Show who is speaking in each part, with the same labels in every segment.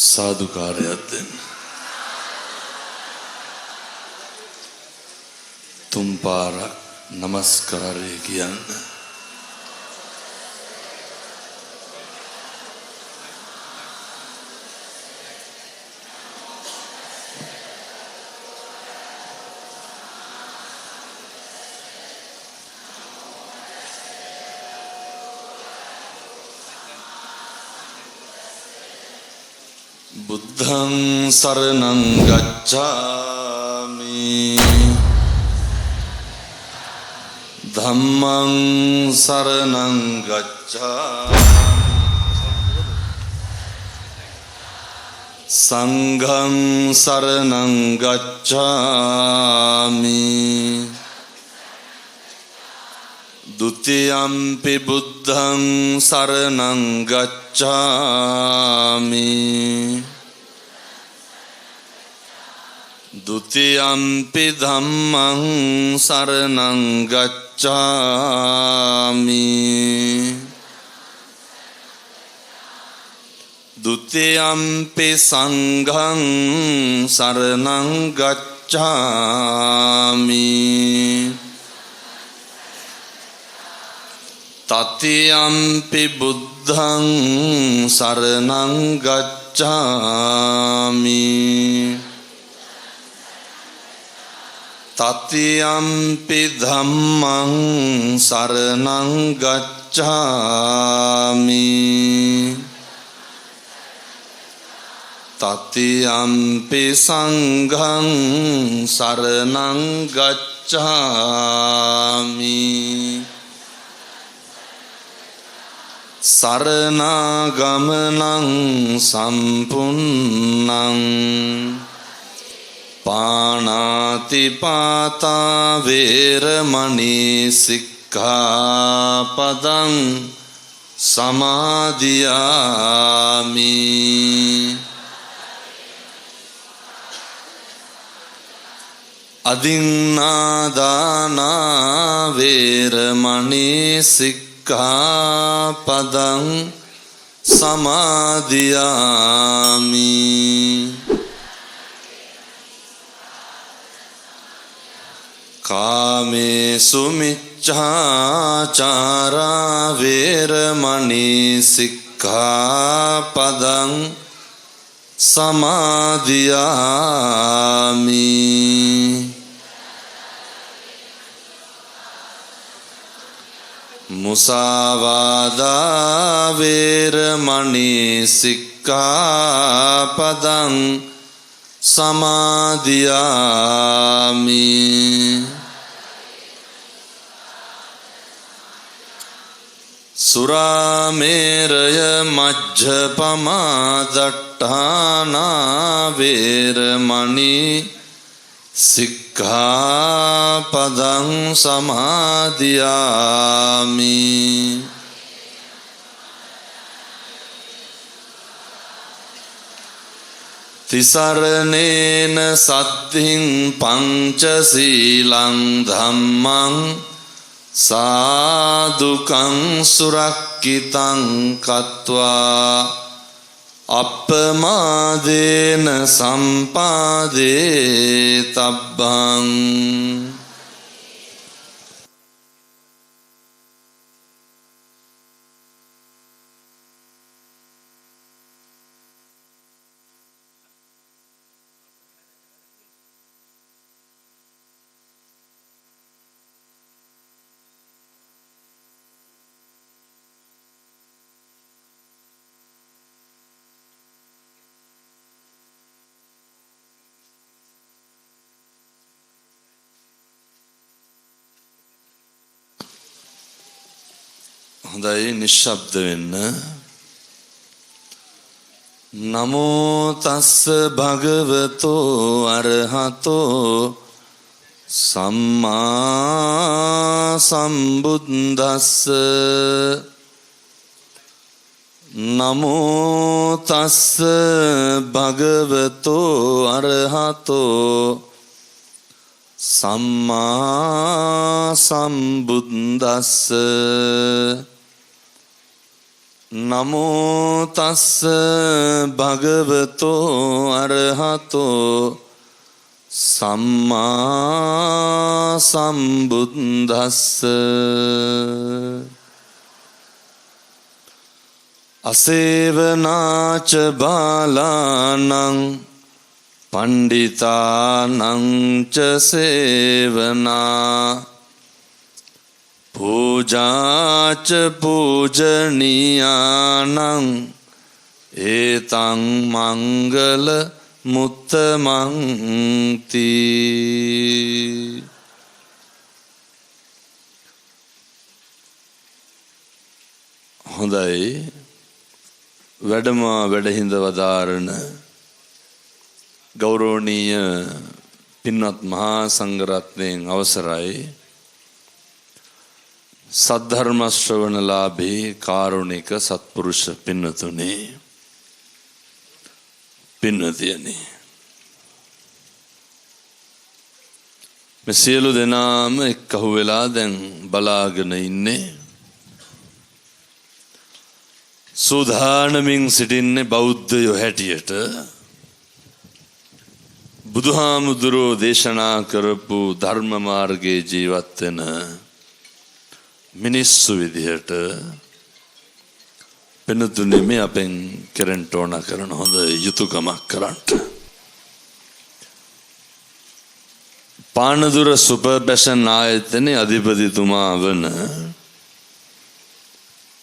Speaker 1: සාදුකාරයක් දෙන්න. තුන් පාරක් නමස්කාරය කියන්න. බුද්ධං සරණං ගච්ඡාමි ධම්මං සරණං ගච්ඡාමි සංඝං සරණං ගච්ඡාමි ဒုတိယံ පි බුද්ධං සරණං ගච්ඡාමි ဒုတိယံ පි ධම්මං සරණං ගච්ඡාමි ဒုတိယံ පි සංඝං සරණං ගච්ඡාමි တတိယံ පි බුද්ධං සරණං ගච්ඡාමි တတိယံ පි ධම්මං සරණං ගච්ඡාමි တတိယံ පි සංඝං සරණං ගච්ඡාමි සරණාගමනං සම්පුන්නං පාණාතිපාතා වේරමණී සික්ඛාපදං සමාදියාමි අදින්නාදානා වේරමණී සික්ඛාපදං සමාදියාමි කාමේසු මිච්ඡාචාරා වේරමණී සික්ඛාපදං සමාදියාමි මුසාවාදා වේරමණී සික්ඛාපදං සමාදියාමි සුරාමේරය මජ්ජපමා දට්ඨානා වේරමණී සික්ඛාපදං සමාදියාමි තිසරණේන සද්ධින් පංචශීලං ධම්මං සාදුකං සුරක්ඛිතං කତ୍වා අප්පමාදේන සම්පාදේ තබ්බං හොඳයි නිශ්ශබ්ද වෙන්න. නමෝ තස්ස භගවතෝ අරහතෝ සම්මා සම්බුද්දස්ස නමෝ තස්ස භගවතෝ අරහතෝ සම්මා සම්බුද්දස්ස නමෝ තස්ස භගවතෝ අරහතෝ සම්මා සම්බුද්දස්ස අසේවනාච බාලානං පණ්ඩිතානං ච සේවනා පූජාච පූජනීයානං ඒතං මංගල මුත්තමං තී. හොඳයි, වැඩම වැඩහිඳ වදාරණ ගෞරවනීය පින්වත් මහා සංඝරත්නයන් අවසරයි. සද්ධර්ම ශ්‍රවණලාභී කාරුණික සත්පුරුෂ පින්වතුනි, පින්වතියනි, මේ සියලු දෙනාම එක්කහු වෙලා දැන් බලාගෙන ඉන්නේ, සූදානමින් සිටින්නේ බෞද්ධයෝ හැටියට බුදුහාමුදුරුවෝ දේශනා කරපු ධර්ම මාර්ගයේ ජීවත් වෙන මිනිස්සු විදිහට. පින්තුනි, මේ අපෙන් කෙරෙන්න ඕන කරන හොඳ යුතුයකමක් කරන්නට. පානදුර සුපර්ෆැෂන් ආයතනයේ අධිපතිතුමා වන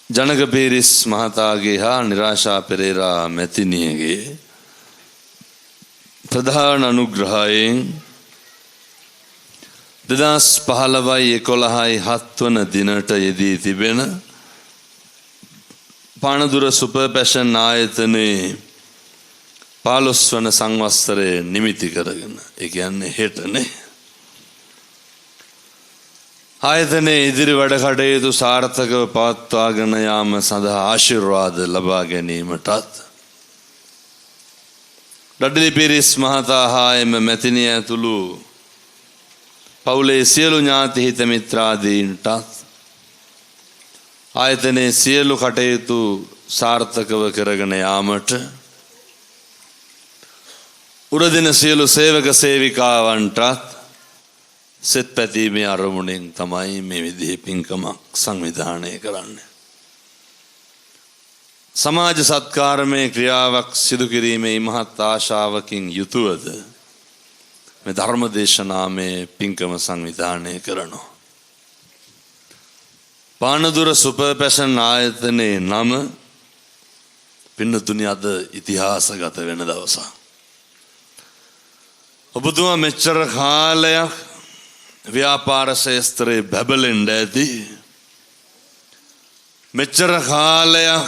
Speaker 1: ජනක පීරිස් මහතාගේ හා නිරාශා පෙරේරා මැතිණියගේ ප්‍රධාන අනුග්‍රහයෙන් 2015-11-7 වන දිනට යෙදී තිබෙන පානදුර සුපර්ෆැෂන් ආයතනයේ 15 වන සංවත්සරය නිමිති කරගෙන, ඒ කියන්නේ හෙටනේ, ආයතනයේ ඉදිරි වැඩ කටයුතු සාර්ථකව පවත්වාගෙන යාම සඳහා ආශිර්වාද ලබා ගැනීමටත් ඩඩ්ලි පීරිස් මහතා හා එම මැතිණිය ඇතුළු පවුලේ සියලු ඥාති හිත මිත්‍රාදීන්ටත් ආයතනයේ සියලු කටයුතු සාර්ථකව කරගෙන යාමට උරදින සියලු සේවක සේවිකාවන්ටත් සෙත් පැතීමේ අරමුණෙන් තමයි මේ විදිහේ පින්කමක් සංවිධානය කරන්නේ. සමාජ සත්කාරමය ක්‍රියාවක් සිදු කිරීමේ මහත් ආශාවකින් යුතුවද මේ ධර්ම දේශනාමය පින්කම සංවිධානය කරනවා. පානදුර සුපර්ෆැෂන් ආයතනයේ නම පින්නතුනි අද ඉතිහාසගත වෙන දවසක්. ඔබතුමා මෙච්චර කාලයක් ව්‍යාපාර ශේස්ත්‍රයේ බැබලෙන්න ඇති, මෙච්චර කාලයක්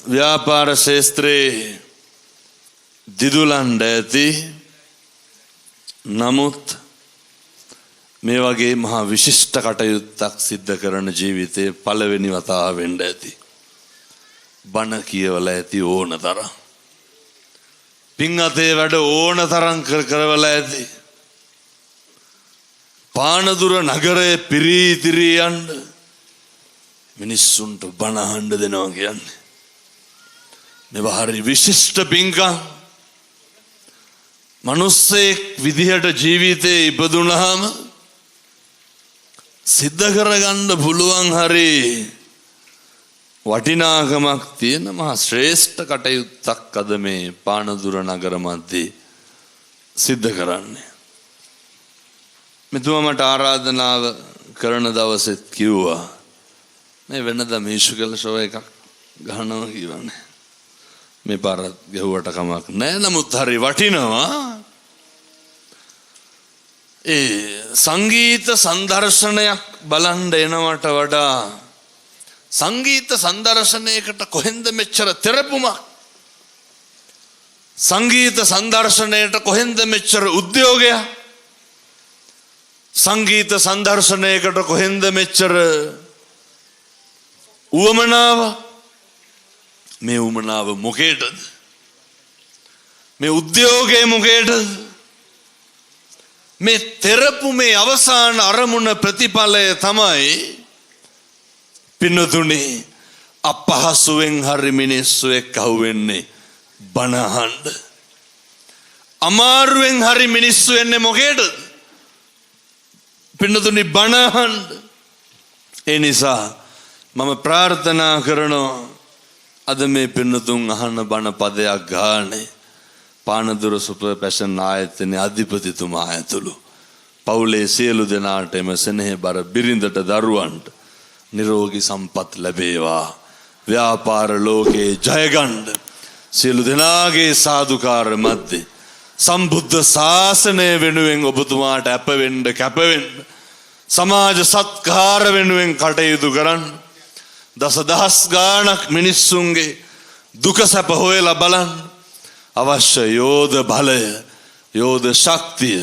Speaker 1: ව්‍යාපාර ශේස්ත්‍රයේ දිදුලන්න ඇති. නමුත් මේ වගේ මහා විශිෂ්ට කටයුත්තක් සිද්ධ කරන ජීවිතයේ පළවෙනි වතාව වෙන්න ඇති. බණ කියවල ඇති ඕන තරම්, පින් අතේ වැඩ ඕන තරම් කරවල ඇති. පානදුර නගරයේ පිරී යන්න මිනිස්සුන්ට බණ අහන්න දෙනවා කියන්නේ මේවා හරි විශිෂ්ට පින්කම්. මනුස්සයෙක් විදිහට ජීවිතේ ඉපදුනහම සිද්ධ කරගන්න පුළුවන් හරි වටිනාකමක් තියෙන මහා ශ්‍රේෂ්ඨ කටයුත්තක් අද මේ පානදුර නගර මැද්දේ සිද්ධ කරන්නේ. මෙතුමා මට ආරාධනාව කරන දවසෙත් කිව්වා මේ වෙනදා මියුසිකල් ෂෝ එකක් ගහනවා කියවනේ. මේ පාර ගැහුවට කමක් නැහැ, නමුත් හරි වටිනවා. ඒ සංගීත සංදර්ශනයක් බලන්න එනවට වඩා සංගීත සංදර්ශනයකට කොහෙන්ද මෙච්චර තෙරපුමක්? සංගීත සංදර්ශනයට කොහෙන්ද මෙච්චර උද්‍යෝගයක්? සංගීත සංදර්ශනයකට කොහෙන්ද මෙච්චර උවමනාව? මේ උවමනාව මොකේද? මේ උද්‍යෝගය මොකේද? මේ තෙරපුමේ අවසාන අරමුණ ප්‍රතිඵලය තමයි පින්නතුනි අපහසුවෙන් හරි මිනිස්සු එක්ක අහුවෙන්නේ බණ අහන්න. අමාරුවෙන් හරි මිනිස්සු එන්නේ මොකේද? පින්නතුනි බණ අහන්න. ඒ නිසා මම ප්‍රාර්ථනා කරනවා අද මේ පින්නතුන් අහන බණ පදයක් ගානේ පානදුර සුපර් පැෂන් ආයතනයේ අධිපතිතුමා ඇතුළු පවුලේ සියලු දෙනාට එම සෙනෙහබර බිරිඳට දරුවන්ට නිරෝගී සම්පත් ලැබේවා. ව්‍යාපාර ලෝකේ ජයගන්න සියලු දෙනාගේ සාදුකාර මැද්දේ සම්බුද්ධ ශාසනය වෙනුවෙන් ඔබතුමාට අපවෙන්න කැපවෙන්න සමාජ සත්කාර වෙනුවෙන් කටයුතු කරන්න දසදහස් ගාණක් මිනිස්සුන්ගේ දුක සැප හොයලා බලන්න අවශ්‍ය යෝධ බලය යෝධ ශක්තිය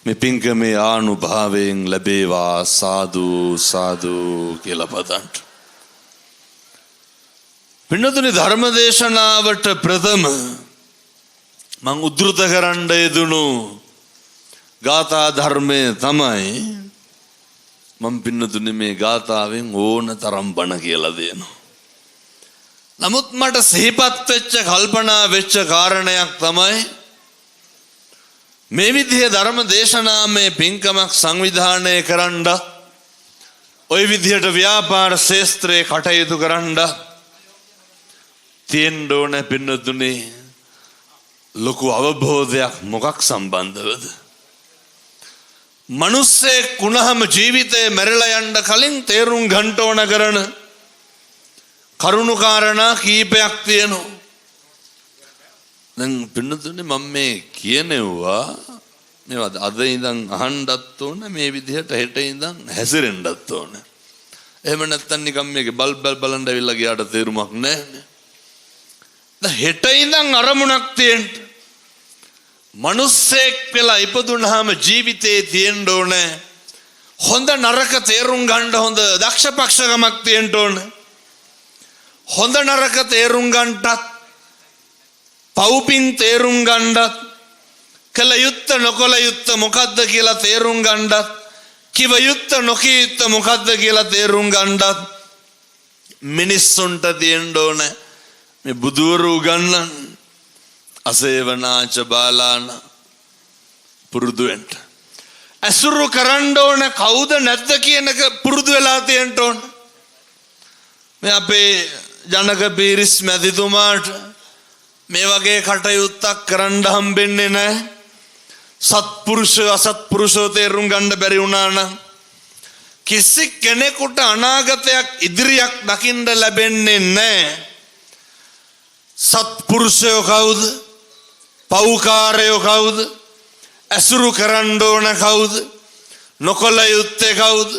Speaker 1: මේ පින්කමේ ආනුභාවයෙන් ලැබේවා. සාදු සාදු කියලා පදන්න. පින්නතුනි ධර්මදේශනාවට ප්‍රථම මං උද්දෘත කරන්න යෙදුණු ගාථා ධර්මය තමයි මම පින්නතුනි මේ ගාථාවෙන් ඕන තරම් බණ කියලා දෙනවා. නමුත් මට සිහිපත් වෙච්ච කල්පනා වෙච්ච කාරණයක් තමයි මේ විදිහේ ධර්ම දේශනාමය පින්කමක් සංවිධානය කරන්න ওই විදිහට ව්‍යාපාර ශාස්ත්‍රයේ කටයුතු කරන්න තියෙන්න ඕන පින්නතුනි ලොකු අවබෝධයක් මොකක් සම්බන්ධවද? මනුස්සයෙක් වුණාම ජීවිතේ මැරලා යන්න කලින් තේරුම් ගන්න ඕන කරන කරුණු කාරණා කීපයක් තියෙනවා. දැන් පින්නතුනි මම මේ කියනවා මේවා අද ඉඳන් අහන්නත් ඕන මේ විදිහට හෙට ඉඳන් හැසිරෙන්නත් ඕන. එහෙම නැත්නම් නිකම් මේක බල් බලන් ඇවිල්ලා ගියාට තේරුමක් නැහැ. දැන් හෙට ඉඳන් අරමුණක් තියෙන්න මනුස්සයෙක් වෙලා ඉපදුනහම ජීවිතේ තියෙන්න ඕනේ හොඳ නරක තේරුම් ගන්න හොඳ දක්ෂපක්ෂකමක් තියෙන්න ඕනේ. හොඳ නරක තේරුම් ගන්නටත් පව්පින් තේරුම් ගන්නත් කළ යුත්ත නොකළ යුත්ත මොකද්ද කියලා තේරුම් ගන්නත් කිව යුත්ත නොකිය යුත්ත මොකද්ද කියලා තේරුම් ගන්නත් මිනිස්සුන්ට තියෙන්න ඕනේ මේ බුදුවරු උගන්වන අසේවනාච බාලාන පුරුදු වෙන්න. අසුරු කරන්න ඕන කවුද නැද්ද කියන එක පුරුදු වෙලා තියෙන්න ඕන. මේ අපේ ජනක පීරිස් මැතිතුමාට මේ වගේ කටයුත්තක් කරන්න හම්බෙන්නේ නැහැ. සත්පුරුෂ අසත්පුරුෂෝ තේරුම් ගන්න බැරි වුණා නම් කිසි කෙනෙකුට අනාගතයක් ඉදිරියක් දකින්න ලැබෙන්නේ නැහැ. සත්පුරුෂයෝ කවුද? පෞකාරයෝ කවුද? අසුරු කරන්න ඕන කවුද? නොකල යුත්තේ කවුද?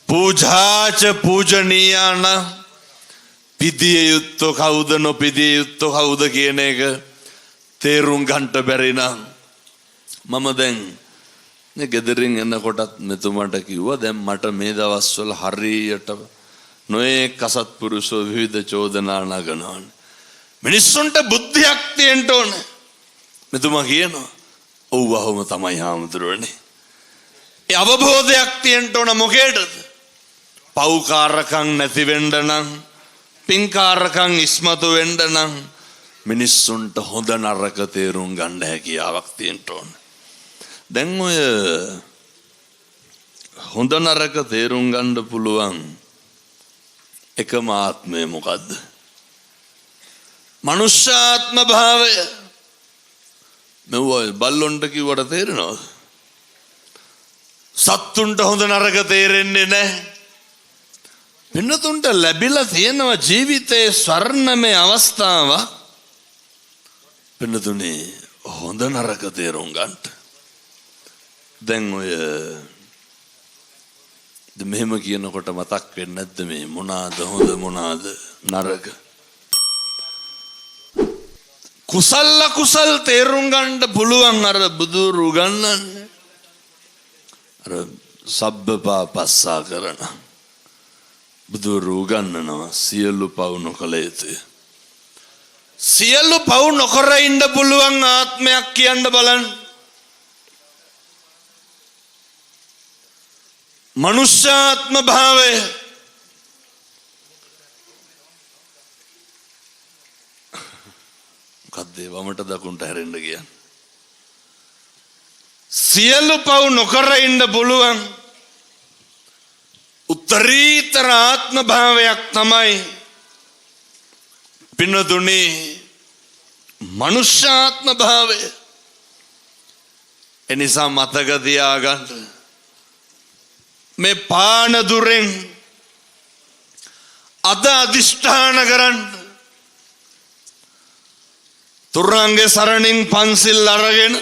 Speaker 1: පූජාච පූජනීයාන පිදිය යුත්තෝ කවුද නොපිදිය යුත්තෝ කවුද කියන එක තේරුම් ගන්නට බැරි නම් මම දැන් මේ ගෙදරින් එනකොටත් මෙතුමට කිව්වා දැන් මට මේ දවස්වල හරියට නොඑක අසත්පුරුෂෝ විවිධ චෝදනා නගනවා. මිනිස්සුන්ට බුද්ධියක් තියෙන්න ඕනේ. මෙතුමා කියනවා ඔව් වහම තමයි හාමුදුරනේ. ඒ අවබෝධයක් තියෙන්න ඕන මොකේද? පෞකාරකම් නැති වෙන්න නම් පින්කාරකම් ඉස්මතු වෙන්න නම් මිනිස්සුන්ට හොඳ නරක තේරුම් ගන්න හැකියාවක් තියෙන්න ඕන. දැන් ඔය හොඳ නරක තේරුම් ගන්න පුළුවන් එකම ආත්මය මොකද්ද? මනුෂ්‍යාත්ම භාවය. මෙව බල්ලොන්ට කිව්වට තේරෙනවද? සත්තුන්ට හොඳ නරක තේරෙන්නේ නැහැ. පින්නතුන්ට ලැබිලා තියෙනවා ජීවිතයේ ස්වර්ණමය අවස්ථාවක්. පින්නතුනේ හොඳ නරක තේරුම් ගන්නට. දැන් ඔය මෙහෙම කියනකොට මතක් වෙන්නේ නැද්ද මේ මොනවාද හොඳ මොනවාද නරක? කුසල කුසල් තේරුම් ගන්න පුළුවන් අර බුදුරු ගන්නන්නේ. අර සබ්බපාපස්සා කරන බුදුරු ගන්නනවා සියලු පව් නොකළ යුතුය. සියලු පව් නොකර ඉන්න පුළුවන් ආත්මයක් කියන්න බලන්න. මනුෂ්‍යාත්ම භාවය මොකද්ද වමට දකුණට හැරෙන්න කියන්නේ? සියලු පව් නොකර ඉන්න පුළුවන් උත්තරීතර ආත්ම භාවයක් තමයි පින්නතුනි මනුෂ්‍යාත්ම භාවය. එනිසා මතක තියාගන්න මේ පාන දුරෙන් අද අදිෂ්ඨාන කරන්න තුරංගේ සරණින් පන්සිල් අරගෙන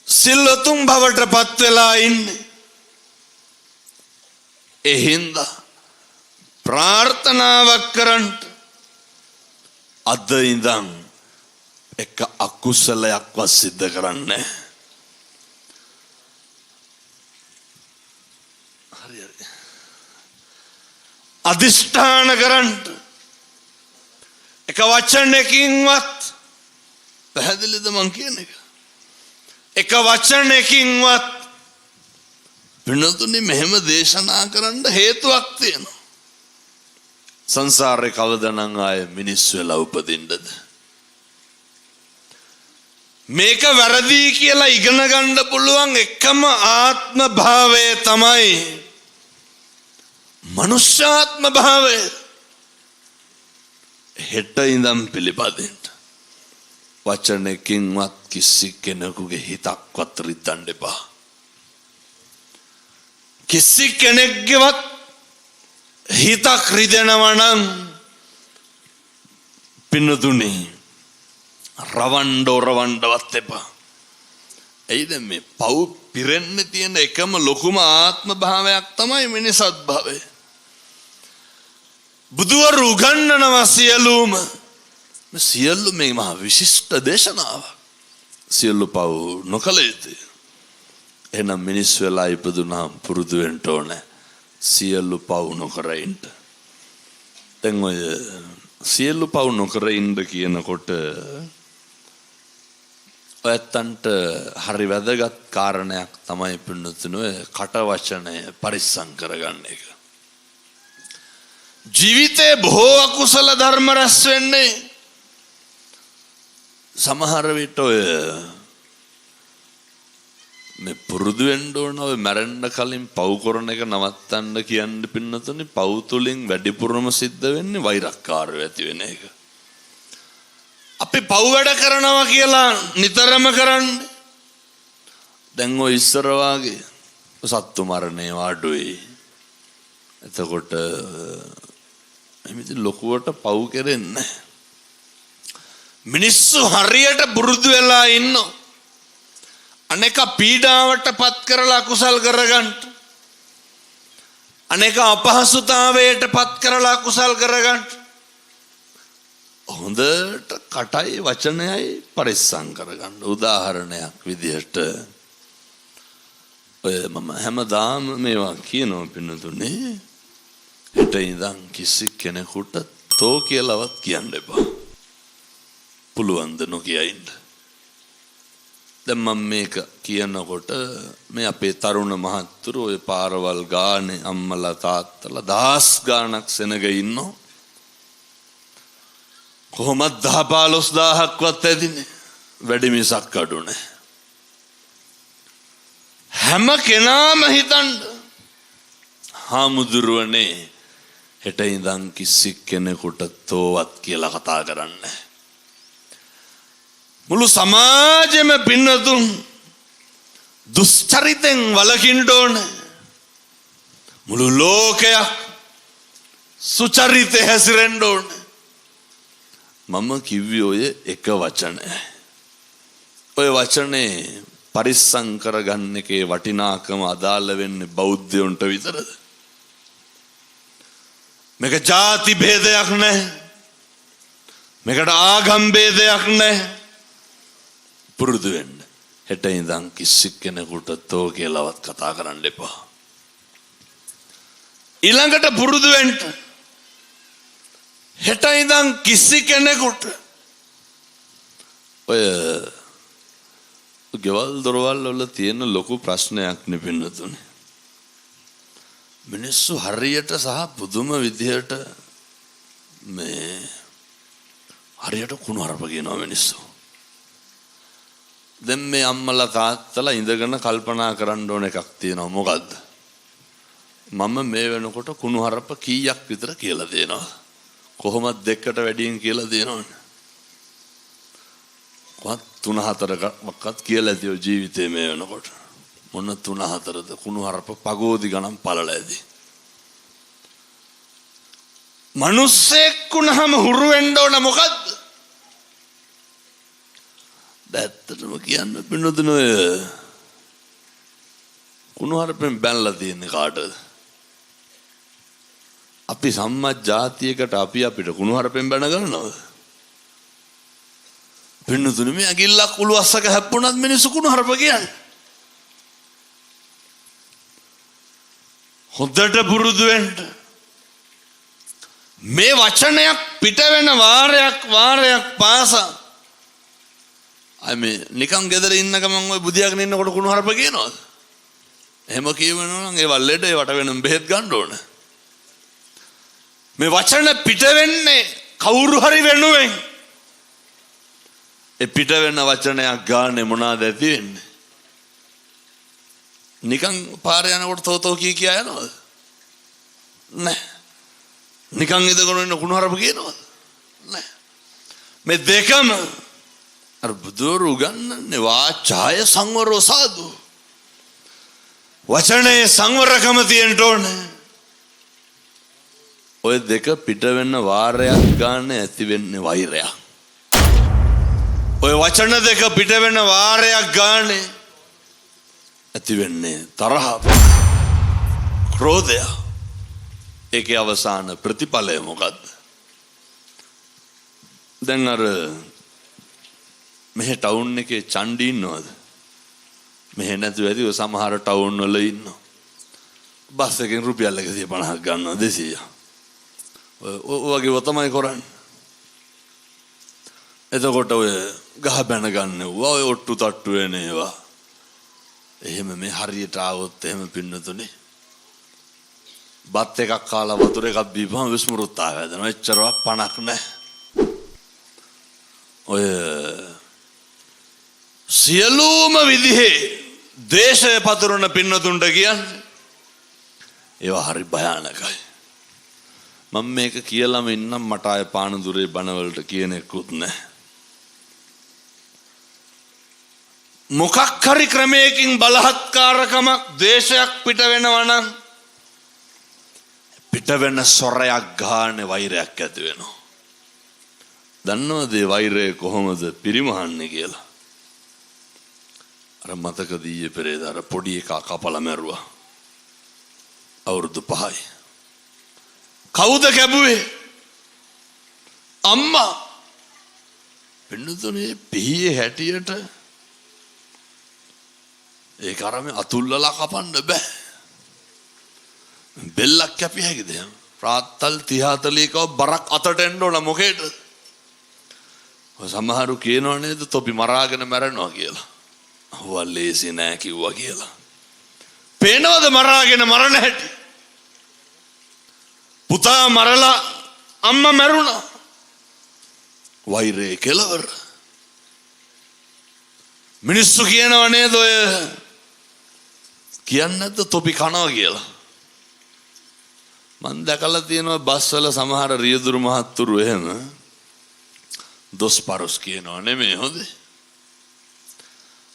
Speaker 1: සිල්වතුන් බවට පත් වෙලා ඉන්නේ. ඒ හින්දා ප්‍රාර්ථනාවක් කරන්න අද ඉඳන් එක අකුසලයක්වත් සිද්ධ කරන්නේ හරි හරි. අදිෂ්ඨාන කරන්න එක වචනයකින්වත් පැහැදිලිද මං කියන එක? එක වචනයකින්වත් පින්නතුනි මෙහෙම දේශනා කරන්න හේතුවක් තියෙනවා. සංසාරේ කවදානම් ආයේ මිනිස්සු වෙලා උපදින්නද? මේක වැරදි කියලා ඉගෙන ගන්න පුළුවන් එකම ආත්ම භාවය තමයි මනුෂ්‍යාත්ම භාවය. හෙට ඉඳන් පිළිපදින්න වචනකින්වත් කිසි කෙනෙකුගේ හිතක්වත් රිද්දන්න එපා. කිසි කෙනෙක්ගේවත් හිතක් රිදෙනවා නම් පින්නතුනි රවණ්ඩවත් එපා. එයිද මේ පව් පිරෙන්න තියෙන එකම ලොකුම ආත්ම භාවයක් තමයි මිනිසත් භාවය. බුදුවරු උගන්වනවා සියලු මේ මහා විශිෂ්ට දේශනාවක්. සියලු පව් නොකළ යුතුය. එහෙනම් මිනිස් වෙලා ඉපදුනාම පුරුදු වෙන්න ඕනේ සියලු පව් නොකර ඉන්න. දැන් ඔය සියලු පව් නොකර ඉන්න කියනකොට ඔයත්තන්ට හරි වැදගත් කාරණයක් තමයි පින්නතුනේ කට වචනය පරිස්සම් කරගන්න එක. ජීවිතේ බොහෝ අකුසල ධර්ම රැස් වෙන්නේ සමහර විට ඔය මේ පුරුදු වෙන්න ඕන ඔය මැරෙන්න කලින් පව් කරන එක නවත්තන්න කියන්න පින්නතුනේ පව් තුලින් වැඩිපුරම සිද්ධ වෙන්නේ වෛරක්කාරය ඇති වෙන එක. අපි පව් වැඩ කරනවා කියලා නිතරම කරන්නේ. දැන් ඔය ඉස්සර වාගේ සත්තු මරණේ අඩුයි. එතකොට එමිති ලොකුවට පව් කරන්නේ මිනිස්සු හරියට පුරුදු වෙලා ඉන්නවා. අනේක පීඩාවට පත් කරලා අකුසල් කරගන්න. අනේක අපහසුතාවයට පත් කරලා අකුසල් කරගන්න. හොඳට කටයි වචනයයි පරිස්සම් කරගන්න. උදාහරණයක් විදිහට ඔය මම හැමදාම මේවා කියනවා පින්නතුනේ හෙට ඉඳන් කිසි කෙනෙකුට තෝ කියලාවත් කියන්න එපා. පුළුවන් ද නොකිය ඉන්න. දැන් මම මේක කියනකොට මේ අපේ තරුණ මහත්තුරු ඔය පාරවල් ගානේ අම්මලා තාත්තලා දහස් ගාණක් සෙනග ඉන්නෝ. කොහොමද 10-15000ක්වත් ඇදිනේ. වැඩි මිසක් අඩු නැහැ. හැම කෙනාම හිතන්න හාමුදුරුවනේ හෙට ඉඳන් කිසි කෙනෙකුට තෝවත් කියලා කතා කරන්නේ. මුළු සමාජෙම පින්නතුන් දුස්චරිතෙන් වළකින්න ඕනේ. මුළු ලෝකයක් සුචරිතේ හැසිරෙන්න ඕනේ. මම කිව්වේ ඔය එක වචනය. ඔය වචනේ පරිස්සම් කරගන්න එකේ වටිනාකම අදාළ වෙන්නේ බෞද්ධයන්ට විතරද? මේක ಜಾති ભેදයක් නැහැ. මේකට ආගම් ભેදයක් නැහැ. පුරුදු වෙන්න. හෙට ඉඳන් කිසි කෙනෙකුට තෝ කියලාවත් කතා කරන්න එපා. ඊළඟට පුරුදු වෙන්න. හෙට ඉඳන් කිසි කෙනෙකුට ඔය ගෙවල් දොරවල් වල තියෙන ලොකු ප්‍රශ්නයක් නෙපින්නතුනේ. මිනිස්සු හරියට සහ පුදුම විදිහට මේ හරියට කුණු හරප කියනවා මිනිස්සු. දැන් මේ අම්මලා තාත්තලා ඉඳගෙන කල්පනා කරන්න ඕන එකක් තියෙනවා. මොකද්ද? මම මේ වෙනකොට කුණු හරප කීයක් විතර කියලා දෙනවා? කොහොමද දෙකට වැඩියෙන් කියලා දෙනවනේ? කොහොමද 3-4ක්වත් කියලා ඇතිව ජීවිතේ මේ වෙනකොට. මොන 3-4ද කුණු හරප පගෝදි ගණන් පළල ඇති. මිනිස්සෙක් වුණාම හුරු වෙන්න ඕන මොකද්ද? දැත්තටම කියන්න පින්නතුන ඔය කුණු හරපෙන් බැනලා තියෙන්නේ කාටද? අපි සම්මත ජාතියකට අපිට කුණු හරපෙන් බැන ගන්නවද? පින්නතුන මේ අගිල්ලක් උළුස්සක හැප්පුණත් මිනිස්සු කුණු හරප කියන්නේ. හොඳට පුරුදු වෙන්න. මේ වචනයක් පිට වෙන වාරයක් පාසා අයි නිකන් ගෙදර ඉන්න ගමන් ඔය බුදියාගෙන ඉන්නකොට කුණු හරප කියනවාද? එහෙම කියවනවා නම් ඒ වල්ලෙට ඒවට වෙනම බෙහෙත් ගන්න ඕන. මේ වචන පිට වෙන්නේ කවුරු හරි වෙනුවෙන්. ඒ පිට වෙන වචනයක් ගානේ මොනවාද ඇති වෙන්නේ? නිකන් පාරේ යනකොට තෝතෝ කිය යනවද? නෑ. නිකන් ඉඳගෙන ඉන්න කුණු හරප කියනවද? නෑ. මේ දෙකම අර බුදුරු ගන්නනේ වාචාය සංවරෝ සාදු. වචනේ සංවරකම තියෙන්න ඕනේ. ඔය දෙක පිට වෙන්න වාරයක් ගන්න ඇති වෙන්නේ වෛරයක්. ඔය වචන දෙක පිට වෙන්න වාරයක් ගන්න ඇති වෙන්නේ තරහ, ක්‍රෝධය. ඒකේ අවසාන ප්‍රතිඵලය මොකද්ද? දැන් අර මෙහෙ ටවුන් එකේ චණ්ඩි ඉන්නවද? මෙහෙ නැතුව ඇති ඔය සමහර ටවුන් වල ඉන්නවා. බස් එකෙන් රුපියල් 150ක් ගන්නවා 200. ඔය වගේ තමයි කරන්නේ. එතකොට ඔය ගහ බැන ගන්නවා ඔය ඔට්ටු තට්ටු වෙන ඒවා. එහෙම මේ හරියට ආවොත් එහෙම පින්නතුනේ. බත් එකක් කාලා වතුර එකක් බීපුවම විස්මෘත්තා වැදෙනවා. එච්චරවත් පණක් නැහැ. ඔය සියලුම විදිහේ දේශය පතුරන පින්නතුන්ට කියන්නේ ඒවා හරි භයානකයි. මම මේක කියලාම ඉන්නම් මට ආය පානදුරේ බණවලට කියන එකකුත් නැහැ. මොකක් හරි ක්‍රමයකින් බලහත්කාරකමක් දේශයක් පිට වෙනවා නම් පිට වෙන සොරයක් ගානේ වෛරයක් ඇති වෙනවා. දන්නවද මේ වෛරය කොහොමද පිරිමහන්නේ කියලා? අර මතකද ඊයේ පෙරේද අර පොඩි එකා කපලා මැරුවා. අවුරුදු 5යි. කවුද කැපුවේ? අම්මා. පින්නතුනේ පිහියේ හැටියට ඒක අරම අතුල්ලලා කපන්න බෑ. බෙල්ලක් කැපිය හැකිද? රාත්තල් 30-40 කව බරක් අතට එන්න ඕන මොකේද? ඔය සමහරු කියනව නේද තොපි මරාගෙන මැරෙනවා කියලා. ඔවල් ලේසි නෑ කිව්වා කියලා. පේනවද මරාගෙන මරණ හැටි? පුතා මරලා අම්මා මැරුණා. වෛරේ කෙලවර. මිනිස්සු කියනව නේද ඔය කියන්නේ නැද්ද තොපි කනවා කියලා? මම දැකලා තියෙනවා බස්වල සමහර රියදුරු මහත්තුරු එහෙම දොස් පරස් කියනවා නෙමෙයි හොඳේ.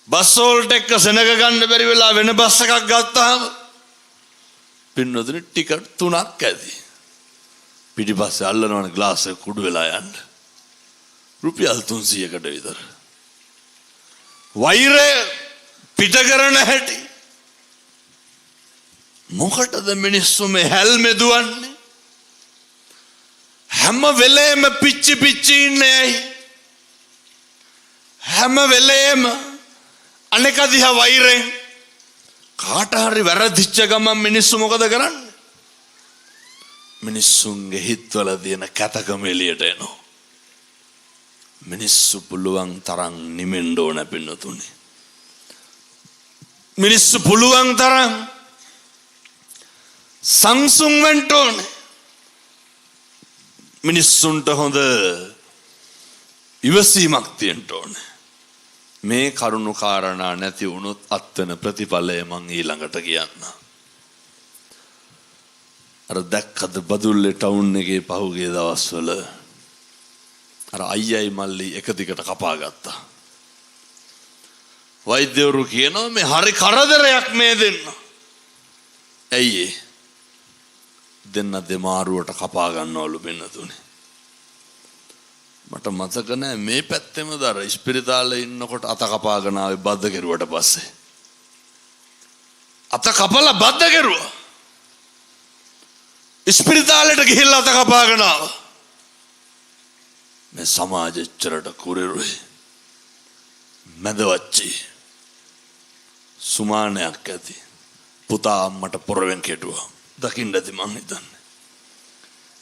Speaker 1: බස් වලට එක්ක සෙනග ගන්න බැරි වෙලා වෙන බස් එකක් ගත්තාම පින්නොදෙන ටිකට් 3ක් ඇති. පිටිපස්සේ අල්ලනවනේ ග්ලාස් එක කුඩු වෙලා යන්න. රුපියල් 300කට විතර. වෛරය පිට කරන හැටි. මොකටද මිනිස්සු මේ හැල්මේ දුවන්නේ? හැම වෙලේම පිච්චි ඉන්නේ ඇයි? හැම වෙලේම අනෙක දිහා වෛරයෙන් කාට හරි වැරදිච්ච ගමන් මිනිස්සු මොකද කරන්නේ? මිනිස්සුන්ගේ හිතවල තියෙන කැතකම එළියට එනවා. මිනිස්සු පුළුවන් තරම් නිමෙන්න ඕන පින්නතුනේ. මිනිස්සු පුළුවන් තරම් සංසුන් වෙන්න ඕනේ. මිනිස්සුන්ට හොඳ ඉවසීමක් තියෙන්න ඕනේ. මේ කරුණු කාරණා නැති වුණොත් අත්වන ප්‍රතිඵලය මං ඊළඟට කියන්න. අර දැක්කද බදුල්ලේ ටවුන් එකේ පහුගිය දවස්වල අර අයියයි මල්ලි එක දිගට කපා ගත්තා. වෛද්‍යවරු කියනවා මේ හරි කරදරයක් මේ දෙන්න. ඇයි ඒ? දෙන්න දෙමාරුවට කපා ගන්නවලු වෙනතුනේ. මට මතක නෑ මේ පැත්තෙම දර ඉස්පිරිතාලේ ඉන්නකොට අත කපාගෙන ආවේ බද්ද කෙරුවට පස්සේ. අත කපලා බද්ද කෙරුවා. ඉස්පිරිතාලේට ගිහිල්ලා අත කපාගෙන ආවා. මේ සමාජෙච්චරට කුරිරුයි. මැදවච්චි. සුමානයක් ඇති. පුතා අම්මට පොරවෙන් කෙටුවා. දකින්න ඇති මං හිතන්නේ.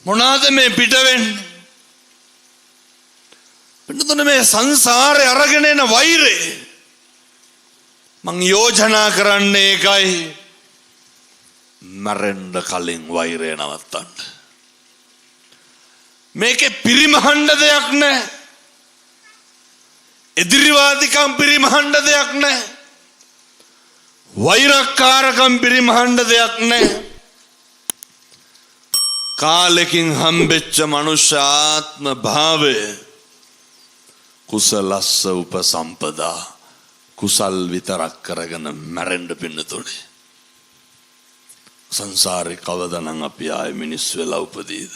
Speaker 1: මොනවාද මේ පිට වෙන්නේ? පිටුතුනේ මේ සංසාරේ අරගෙන එන වෛරේ මං යෝජනා කරන්නේ ඒකයි. මරෙන්න කලින් වෛරය නවත්තන්න. මේකේ පිරිමහන්න දෙයක් නැහැ. එදිරිවාදිකම් පිරිමහන්න දෙයක් නැහැ. වෛරක්කාරකම් පිරිමහන්න දෙයක් නැහැ. කාලෙකින් හම්බෙච්ච මනුෂ්‍යාත්ම භාවය කුසලස්ස උපසම්පදා කුසල් විතරක් කරගෙන මැරෙන්න පින්නතුනේ. සංසාරේ කවදානම් අපි ආයේ මිනිස් වෙලා උපදීද?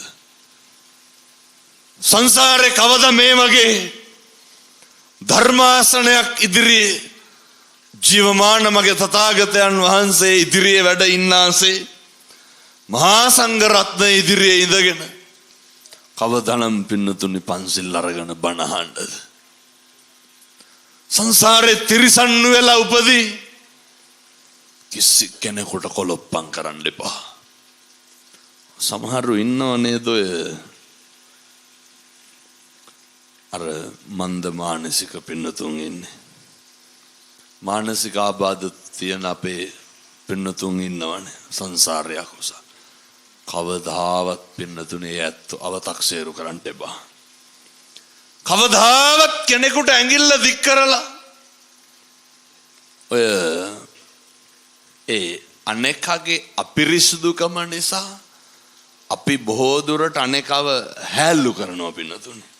Speaker 1: සංසාරේ කවදා මේ වගේ ධර්මාසනයක් ඉදිරියේ ජීවමාන මගේ තථාගතයන් වහන්සේ ඉදිරියේ වැඩ ඉන්නාසේ මහා සංඝ රත්නය ඉදිරියේ ඉඳගෙන කවදානම් පින්නතුනි පන්සිල් අරගෙන බණ අහන්නද? සංසාරේ තිරිසන් වෙලා උපදී කිසි කෙනෙකුට කොලොප්පම් කරන්න එපා. සමහරු ඉන්නව නේද ඔය අර මන්ද මානසික පින්නතුන් ඉන්නේ. මානසික ආබාධ තියෙන අපේ පින්නතුන් ඉන්නවනේ සංසාරයක් උස. කවදාවත් පින්නතුනේ ඇත්ත අව탁සේරු කරන්න එපා. කවදාවත් කෙනෙකුට ඇඟිල්ල දික් කරලා ඔය ඒ අනෙකගේ අපිරිසුදුකම නිසා අපි බොහෝ දුරට අනෙකව හැල්ලු කරනවා පින්නතුනේ.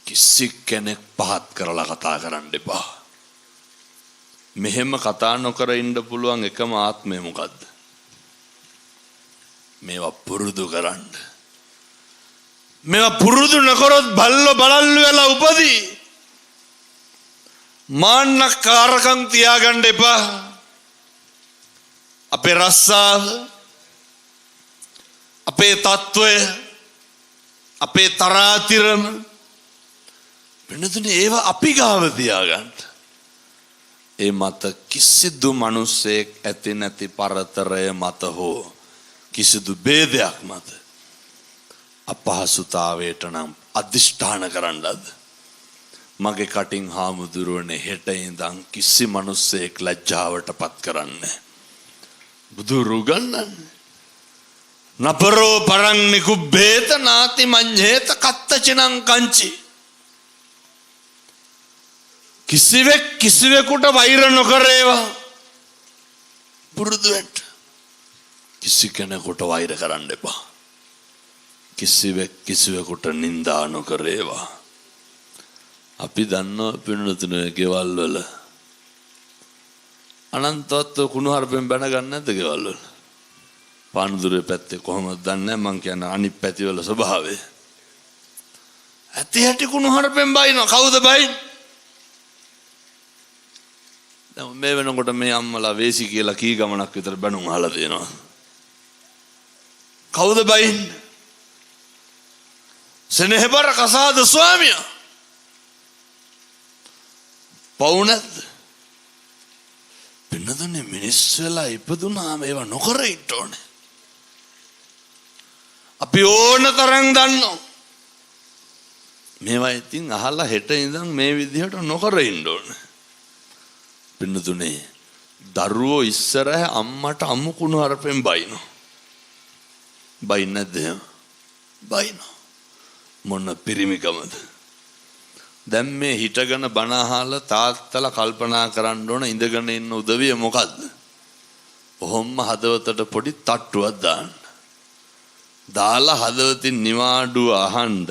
Speaker 1: කිසි කෙනෙක් පහත් කරලා කතා කරන්න එපා. මෙහෙම කතා නොකර ඉන්න පුළුවන් එකම ආත්මය මොකද්ද? මේවා පුරුදු කරන්න. මේවා පුරුදු නොකරොත් බල්ලෝ බලල්ලු වෙලා උපදී. මාන්නකාරකම් තියාගන්න එපා. අපේ රස්සාව, අපේ තත්වය, අපේ තරාතිරම වෙනතුනේ ඒවා අපි ගාව තියාගන්න. ඒ මත කිසිදු මිනිසෙක් ඇති නැති පරතරය මත හෝ කිසිදු ભેදයක් මත අපහසුතාවයට නම් අදිෂ්ඨාන කරන්නද? මගේ කටින් හාමුදුරුවනේ හෙට ඉඳන් කිසි මිනිසෙක් ලැජ්ජාවට පත් කරන්නේ බුදුරු ගන්නන්නේ. නපරෝ පරං නිකුබ්බේත නාති මඤ්ඤේත කත්තචිනං කංචි. කිසිවෙක් කිසිවෙකුට වෛර නොකරේවා. පුරුදු වෙන්න. කිසි කෙනෙකුට වෛර කරන්න එපා. කිසිවෙක් කිසිවෙකුට නිඳා නොකරේවා. අපි දන්නවා පින්නතුනේ ගෙවල් වල අනන්තවත් කුණුහරුපෙන් බැන ගන්න නැද්ද ගෙවල් වල? පානදුරේ පැත්තේ කොහොමද දන්නේ මං කියන අනිත් පැති වල ස්වභාවය. ඇති හැටි කුණුහරුපෙන් බයිනවා. කවුද බයින්නේ? දැන් මේ වෙනකොට මේ අම්මලා වේසි කියලා කී ගමනක් විතර බැනුම් අහලා තියෙනවා. කවුද බයින්නේ? සෙනෙහබර කසාද ස්වාමියා. පවු නැද්ද? පින්නතුනේ මිනිස් වෙලා ඉපදුනාම ඒවා නොකර ඉන්න ඕනේ. අපි ඕන තරම් දන්නවා. මේවා ඉතින් අහලා හෙට ඉඳන් මේ විදිහට නොකර ඉන්න ඕනේ. පින්නතුනේ දරුවෝ ඉස්සරහ අම්මට අමු කුණු හරපෙන් බයිනෝ. බයින්නේ නැද්ද? බයිනෝ. මොන පිරිමිකමද? දැන් මේ හිටගෙන බණ අහලා තාත්තලා කල්පනා කරන්න ඕන ඉඳගෙන ඉන්න උදවිය මොකද්ද? ඔහොම හදවතට පොඩි තට්ටුවක් දාන්න. දාලා හදවතින් නිවාඩුව අහන්න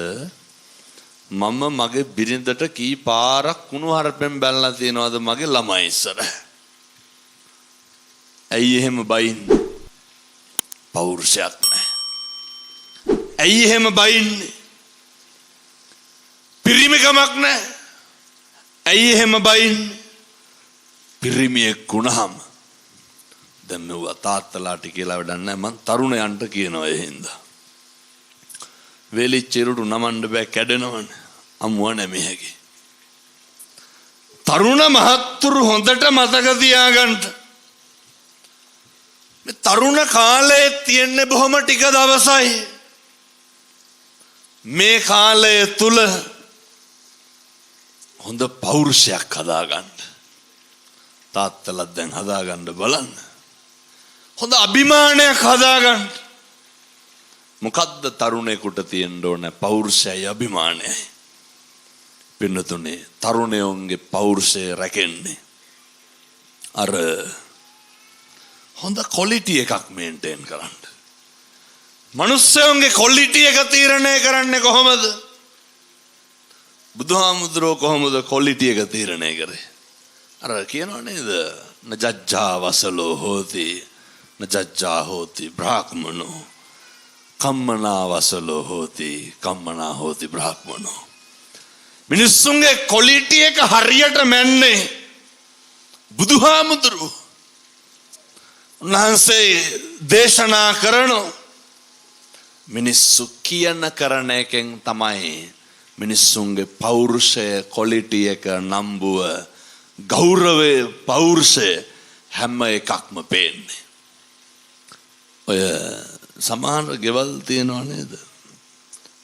Speaker 1: මම මගේ බිරිඳට කී පාරක් කුණු හරපෙන් බැලලා තියනවද මගේ ළමයි ඉස්සර. ඇයි එහෙම බයින්නේ? පෞරුෂයක් නැහැ. ඇයි එහෙම බයින්නේ? පිරිමිකමක් නැහැ. ඇයි එහෙම බයින්නේ? පිරිමියෙක් වුණාම දැන් මෙව තාත්තලාට කියලා වැඩක් නැහැ. මං තරුණයන්ට කියනවා ඒ හින්දා. වෙලිච්චිරුට නමන්න බෑ කැඩෙනවනේ. අමුව නැමෙහි. තරුණ මහත්තුරු හොඳට මතක තියාගන්න. මේ තරුණ කාලයේ තියෙන්නේ බොහොම ටික දවසයි. මේ කාලය තුල හොඳ පෞරුෂයක් හදාගන්න. තාත්තලා දැන් හදාගන්න බලන්න. හොඳ අභිමානයක් හදාගන්න. මොකද්ද තරුණයෙකුට තියෙන්න ඕන? පෞරුෂයයි අභිමානයයි. පින්නතුනේ තරුණයෝන්ගේ පෞරුෂය රැකෙන්නේ අර හොඳ ක්වොලිටි එකක් මේන්ටේන් කරන්න. මිනිස්සුන්ගේ ක්වොලිටි එක තීරණය කරන්නේ කොහොමද? බුදුහාමුදුරුවෝ කොහොමද ක්වොලිටි එක තීරණය කරේ? අර කියනවා නේද? නජ්ජා වසලෝ හෝති නජ්ජා හෝති බ්‍රාහ්මනෝ කම්මනා වසලෝ හෝති කම්මනා හෝති බ්‍රාහ්මනෝ. මිනිස්සුන්ගේ ක්වොලිටි එක හරියට මැන්නේ බුදුහාමුදුරුවෝ. උන්වහන්සේ දේශනා කරනෝ මිනිස්සු කියන කරන එකෙන් තමයි මිනිස්සුන්ගේ පෞරුෂය ක්වොලිටි එක නම්බුව ගෞරවය පෞරුෂය හැම එකක්ම පේන්නේ. ඔය සමහර ගෙවල් තියෙනවා නේද?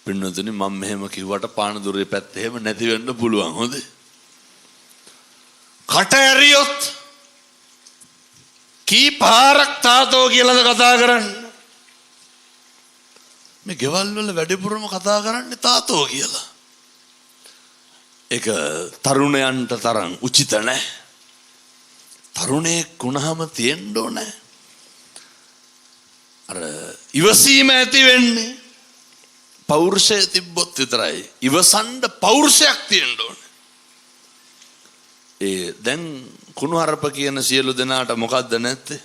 Speaker 1: පින්නතුනි මම මෙහෙම කිව්වට පානදුරේ පැත්තේ එහෙම නැති වෙන්න පුළුවන්. හොඳේ. කට ඇරියොත් කී පාරක් තාතෝ කියලාද කතා කරන්නේ? මේ ගෙවල් වල වැඩිපුරම කතා කරන්නේ තාතෝ කියලා. ඒක තරුණයන්ට තරම් උචිත නැහැ. තරුණයෙක් වුණාම තියෙන්න ඕනේ අර ඉවසීම ඇති වෙන්නේ පෞරුෂය තිබ්බොත් විතරයි. ඉවසන්න පෞරුෂයක් තියෙන්න ඕනේ. ඒ දැන් කුණුහරුප කියන සියලු දෙනාට මොකද්ද නැත්තේ?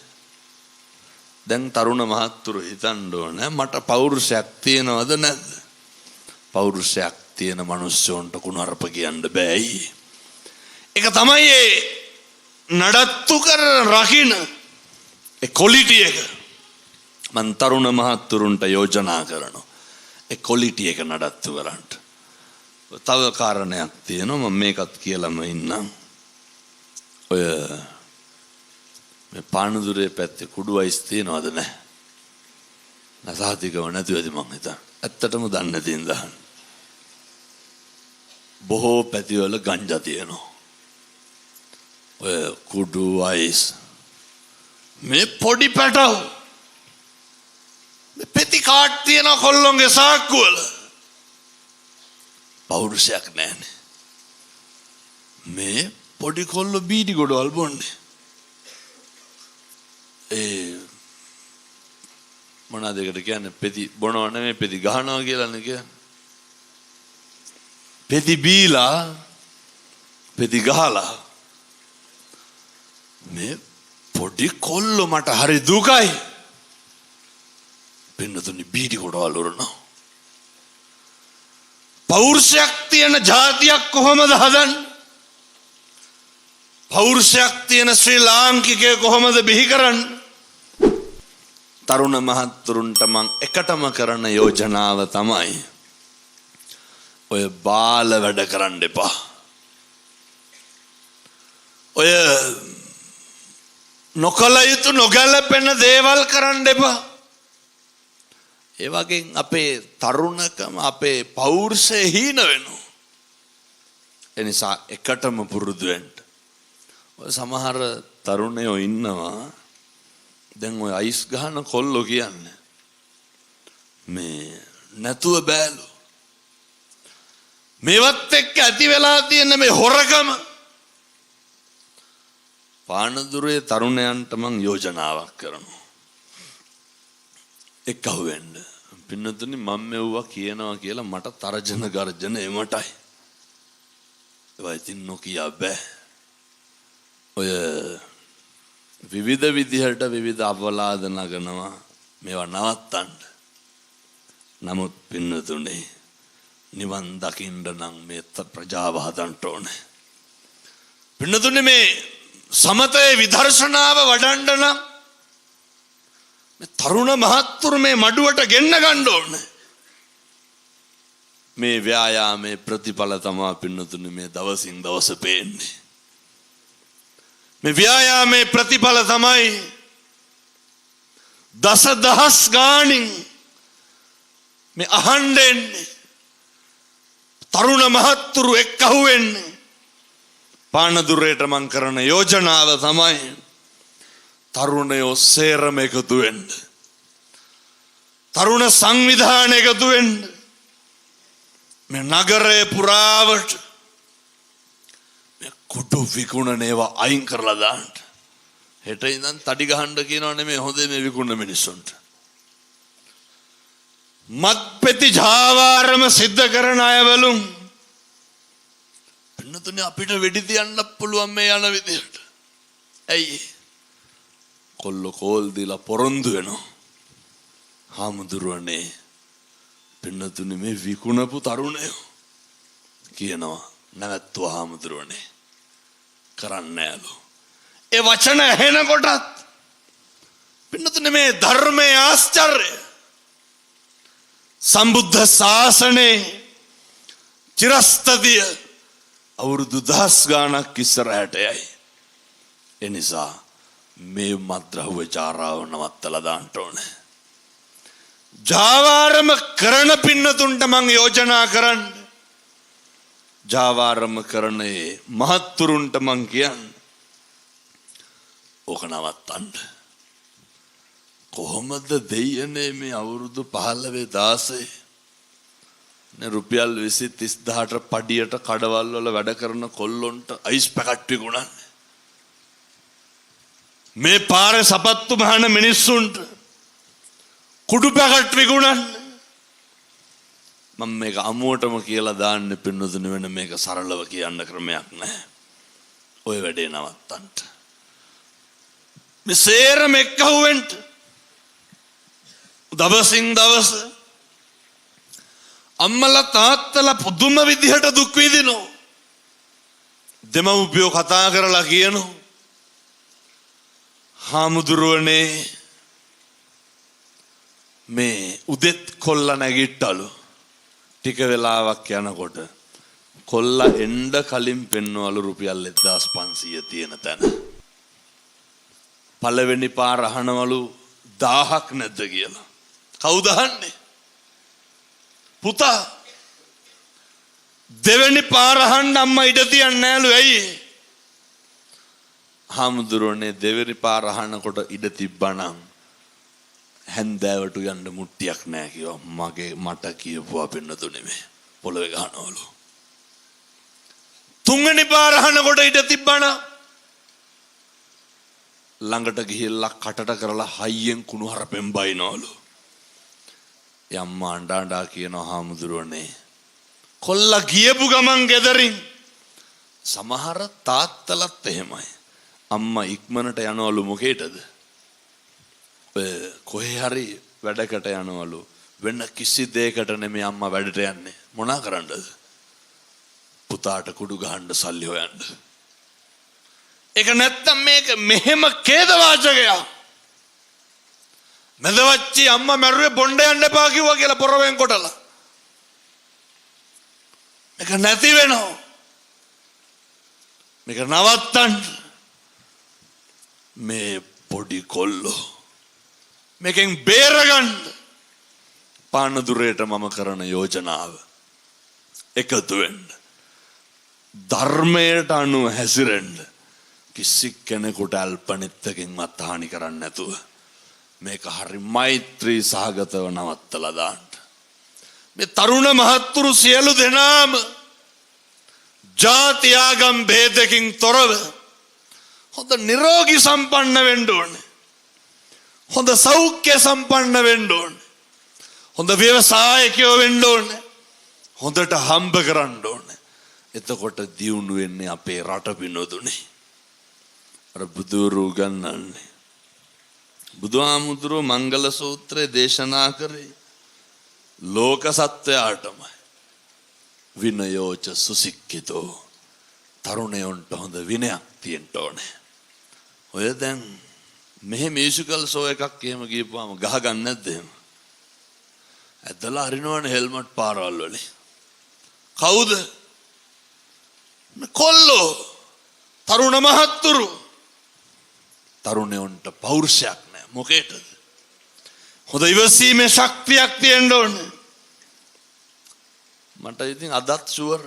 Speaker 1: දැන් තරුණ මහත්තුරු හිතන්න ඕනේ මට පෞරුෂයක් තියෙනවද නැද්ද? පෞරුෂයක් තියෙන මිනිස්සුන්ට කුණුහරුප කියන්න බෑයි. ඒක තමයි ඒ නඩත්තු කර රකින්න ඒ ක්වොලිටි එක. මන් තරුණ මහත්තුරුන්ට යෝජනා කරනවා ඒ ක්වොලිටි එක නඩත්තු කරන්න. තව කාරණයක් තියෙනවා මම මේකත් කියලාම ඉන්නම්. ඔය මේ පානදුරේ පැත්තේ කුඩු අයිස් තියනවද නැහැ? නැසහතිකව නැතිවද මං හිතන්නේ. ඇත්තටම දන්නේ නැති ඉඳන්. බොහෝ පැතිවල ගංජා තියෙනවා. ඔය කුඩු අයිස් මේ පොඩි පැටව මේ පෙති කාට් තියෙන කොල්ලොන්ගේ සාක්කුවල පෞරුෂයක් නැහැනේ. මේ පොඩි කොල්ලෝ බීඩි ගොඩවල් බොන්නේ. ඒ මොනවාද ඒකට කියන්නේ? පෙති බොනවා නෙමෙයි පෙති ගහනවා කියලානේ කියන්නේ. පෙති බීලා පෙති ගහලා මේ පොඩි කොල්ලෝ මට හරි දුකයි. පින්නතුනි බීඩි ගොඩවල් උරනවා. පෞරුෂයක් තියෙන ජාතියක් කොහොමද හදන්නේ? පෞරුෂයක් තියෙන ශ්‍රී ලාංකිකය කොහොමද බිහි කරන්නේ? තරුණ මහත්තුරුන්ට මං එකටම කරන යෝජනාව තමයි ඔය බාල වැඩ කරන්න එපා. ඔය නොකල යුතු නොගැලපෙන දේවල් කරන්න එපා. ඒ වගේ අපේ තරුණකම අපේ පෞරුෂය හීන වෙනවා. ඒ නිසා එකටම පුරුදු වෙන්න. සමහර තරුණයෝ ඉන්නවා දැන් ඔය අයිස් ගහන කොල්ලෝ කියන්නේ මේ නැතුව බෑලු මේවත් එක්ක ඇති වෙලා තියෙන මේ හොරකම පානදුරේ තරුණයන්ට මං යෝජනාවක් කරනවා. එක්කහුව වෙන්න. පින්නතුනි මම මෙව්වා කියනවා කියලා මට තරජන ගර්ජන එමටයි. ඒවා ඉතින් නොකිය බෑ. ඔය විවිධ විදිහට විවිධ අපවාද නගනවා මේවා නවත්තන්න. නමුත් පින්නතුනේ නිවන් දකින්න නම් මේ ප්‍රජාව හදන්න ඕනේ. පින්නතුනේ මේ සමතේ විදර්ශනාව වඩන්න නම් මේ තරුණ මහත්තුරු මේ මඩුවට ගෙන්න ගන්න ඕනේ. මේ ව්‍යායාමයේ ප්‍රතිඵල තමයි පින්නතුනේ මේ දවසින් දවස පේන්නේ. මේ ව්‍යායාමයේ ප්‍රතිඵල තමයි දසදහස් ගාණින් මේ අහන්නේ තරුණ මහත්තුරු එක්කහුව වෙන්නේ. පානදුරේට මං කරන යෝජනාව තමයි තරුණයෝ සේරම එකතු වෙන්න. තරුණ සංවිධාන එකතු වෙන්න. මේ නගරේ පුරාවට මේ කුඩු විකුණන ඒවා අයින් කරලා දාන්න. හෙට ඉඳන් තඩි ගහන්න කියනවා නෙමෙයි හොඳේ මේ විකුණන මිනිස්සුන්ට. මත්පෙති ජාවාරම සිද්ධ කරන අයවලුන් පින්නතුනේ අපිට වෙඩි තියන්න පුළුවන් මේ යන විදිහට. ඇයි? කොල්ල කෝල් දීලා පොරොන්දු වෙනවා. හාමුදුරුවනේ පින්නතුනේ මේ විකුණපු තරුණයෝ කියනවා නැවැත්තුවා හාමුදුරුවනේ කරන්නේ නෑලු. ඒ වචන ඇහෙනකොටත් පින්නතුනේ මේ ධර්මයේ ආශ්චර්යය සම්බුද්ධ ශාසනේ චිරස්තදිය අවුරුදු 10 ගාණක් ඉස්සරහට යයි. ඒ නිසා මේ මද්‍රහුව චාරාව නවත්තලා දාන්න ඕනේ. ජාවාරම කරන පින්නතුන්ට මං යෝජනා කරන්න. ජාවාරම කරනේ මහත්තුරුන්ට මං කියන්නේ ඕක නවත්තන්න. කොහොමද දෙයනේ මේ අවුරුදු 15 16 රුපියල් 20 30ට පඩියට කඩවල් වල වැඩ කරන කොල්ලොන්ට අයිස් පැකට් විකුණන්නේ. මේ පාරේ සපත්තු මහන මිනිස්සුන්ට කුඩු පැකට් විකුණන්නේ. මම මේක අමුවටම කියලා දාන්න පින්නතුන වෙන මේක සරලව කියන්න ක්‍රමයක් නැහැ. ඔය වැඩේ නවත්තන්න. මේ සේරම එක්කහුවෙන්ට දවසින් දවස අම්මලා තාත්තලා පුදුම විදිහට දුක් විඳිනවා. දෙමව්පියෝ කතා කරලා කියනවා හාමුදුරුවනේ මේ උදෙත් කොල්ල නැගිට්ටලු. ටික වෙලාවක් යනකොට කොල්ල එන්න කලින් පෙන්වවලු රුපියල් 1500 තියෙන තැන. පළවෙනි පාර අහනවලු 1000ක් නැද්ද කියලා. කවුද අහන්නේ? පුතා. දෙවෙනි පාර අහන්න අම්මා ඉඩ තියන්නේ නෑලු. ඇයි? හාමුදුරුවනේ දෙවෙනි පාර අහනකොට ඉඩ තිබ්බනම් හැන්දෑවට යන්න මුට්ටියක් නෑ කිව්වා. මට කියපුවා පින්නතුනේ මේ පොළවේ ගහනවලු. තුන්වෙනි පාර අහනකොට ඉඩ තිබ්බනම් ළඟට ගිහිල්ලා කටට කරලා හයියෙන් කුණු හරපෙන් බයිනවලු. යම්මා අඬා කියනවා හාමුදුරුවනේ කොල්ල ගියපු ගමන් ගෙදරින් සමහර තාත්තලත් එහෙමයි. අම්මා ඉක්මනට යනවලු මොකේටද? කොහේ හරි වැඩකට යනවලු. වෙන කිසි දෙයකට නෙමෙයි අම්මා වැඩට යන්නේ. මොනා කරන්නද? පුතාට කුඩු ගහන්න සල්ලි හොයන්න. ඒක නැත්තම් මේක මෙහෙම ඛේදවාචකයක්. මැදවච්චි අම්මා මැරුවේ බොණ්ඩ යන්න එපා කිව්වා කියලා පොරවෙන් කොටලා. මේක නැති වෙනවා. මේක නවත්තන්න. මේ පොඩි කොල්ලෝ මේකෙන් බේරගන්න පානදුරේට මම කරන යෝජනාව එකතු වෙන්න. ධර්මයට අනුව හැසිරෙන්න. කිසි කෙනෙකුට අල්පනිත්තකින්වත් හානි කරන්නේ නැතුව මේක හරි මෛත්‍රී සහගතව නවත්තලා දාන්න. මේ තරුණ මහත්තුරු සියලු දෙනාම ජාති ආගම් ભેදකින් තොරව හොඳ නිරෝගී සම්පන්න වෙන්න ඕනේ. හොඳ සෞඛ්‍ය සම්පන්න වෙන්න ඕනේ. හොඳ ව්‍යවසායකයෝ වෙන්න ඕනේ. හොඳට හම්බ කරන්න ඕනේ. එතකොට දියුණු වෙන්නේ අපේ රට පිනොදුනේ. අර බුදුරු ගන්නන්නේ. බුදුහාමුදුරුවෝ මංගල සූත්‍රය දේශනා කරේ ලෝක සත්වයාටමයි. විනයෝච සුසික්ඛිතෝ. තරුණයන්ට හොඳ විනයක් තියෙන්න ඕනේ. ඔය දැන් මෙහෙ මියුසිකල් ෂෝ එකක් එහෙම ගියපුවාම ගහ ගන්න නැද්ද එහෙම? ඇදලා අරිනවනේ හෙල්මට් පාරවල් වලින්. කවුද? කොල්ලෝ. තරුණ මහත්තුරු. තරුණයන්ට පෞරුෂයක් නැහැ. මොකේද? හොඳ ඉවසීමේ ශක්තියක් තියෙන්න ඕනේ. මට ඉතින් අදත් ෂුවර්